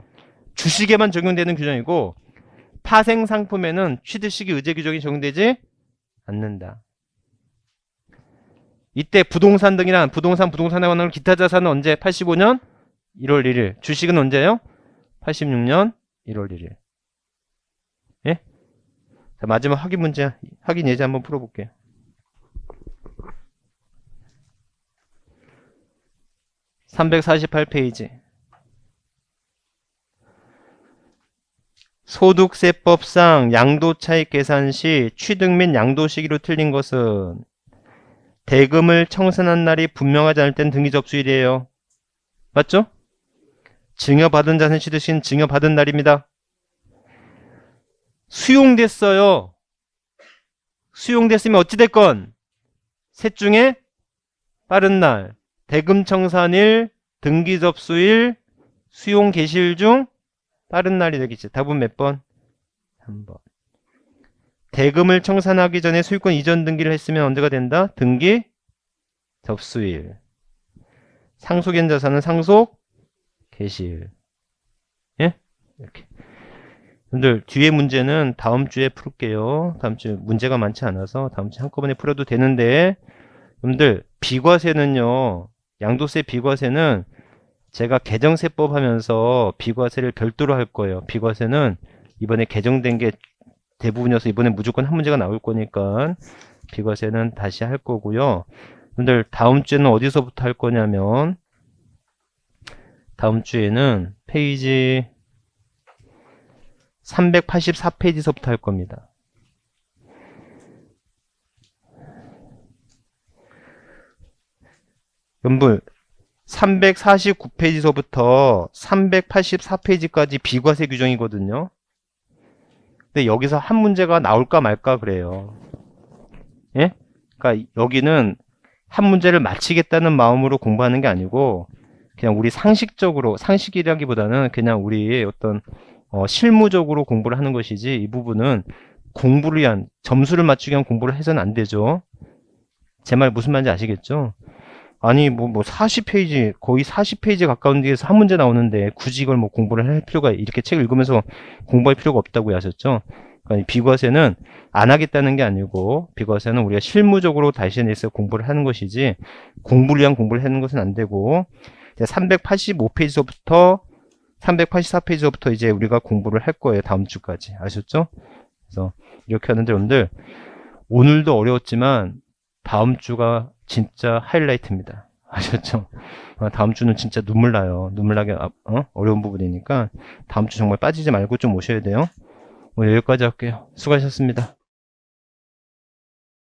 주식에만 적용되는 규정이고 파생상품에는 취득식의 의제 규정이 적용되지 않는다. 이때 부동산 등이란 부동산에 관한 기타 자산은 언제? 85년 1월 1일. 주식은 언제예요? 86년 1월 1일. 예? 자, 마지막 확인 예제 한번 풀어볼게요. (348페이지) 소득세법상 양도차익 계산 시 취득 및 양도 시기로 틀린 것은 대금을 청산한 날이 분명하지 않을 땐 등기 접수일이에요. 맞죠? 증여받은 자는 취득신 증여받은 날입니다. 수용됐어요. 수용됐으면 어찌됐건 셋 중에 빠른 날, 대금 청산일, 등기 접수일, 수용 개시일 중 빠른 날이 되겠지. 답은 몇 번? 3번. 대금을 청산하기 전에 소유권 이전 등기를 했으면 언제가 된다? 등기 접수일. 상속인 자산은 상속 개시일. 예? 이렇게. 여러분들 뒤에 문제는 다음 주에 풀게요. 다음 주에 문제가 많지 않아서 다음 주에 한꺼번에 풀어도 되는데, 여러분들 비과세는요, 양도세 비과세는 제가 개정세법 하면서 비과세를 별도로 할 거예요. 비과세는 이번에 개정된 게 대부분이어서 이번에 무조건 한 문제가 나올 거니까 비과세는 다시 할 거고요. 여러분들 다음 주에는 어디서부터 할 거냐면, 다음 주에는 페이지 384페이지서부터 할 겁니다. 여러분들 349페이지서부터 384페이지까지 비과세 규정이거든요. 근데 여기서 한 문제가 나올까 말까 그래요. 예? 그러니까 여기는 한 문제를 마치겠다는 마음으로 공부하는 게 아니고 그냥 우리 상식적으로, 상식이라기보다는 그냥 우리 어떤 실무적으로 공부를 하는 것이지, 이 부분은 공부를 위한, 점수를 맞추기 위한 공부를 해서는 안 되죠. 제 말 무슨 말인지 아시겠죠? 아니, 40페이지, 거의 40페이지 가까운 데에서 한 문제 나오는데 굳이 이걸 뭐 공부를 할 필요가, 이렇게 책 읽으면서 공부할 필요가 없다고 하셨죠? 그러니까 비과세는 안 하겠다는 게 아니고, 비과세는 우리가 실무적으로 대신해서 공부를 하는 것이지, 공부를 위한 공부를 하는 것은 안 되고, 385페이지서부터 384페이지서부터 이제 우리가 공부를 할 거예요. 다음 주까지. 아셨죠? 그래서 이렇게 하는데, 여러분들 오늘도 어려웠지만 다음 주가 진짜 하이라이트입니다. 아셨죠? 다음 주는 진짜 눈물 나요. 눈물 나게 어려운 부분이니까 다음 주 정말 빠지지 말고 좀 오셔야 돼요. 여기까지 할게요. 수고하셨습니다.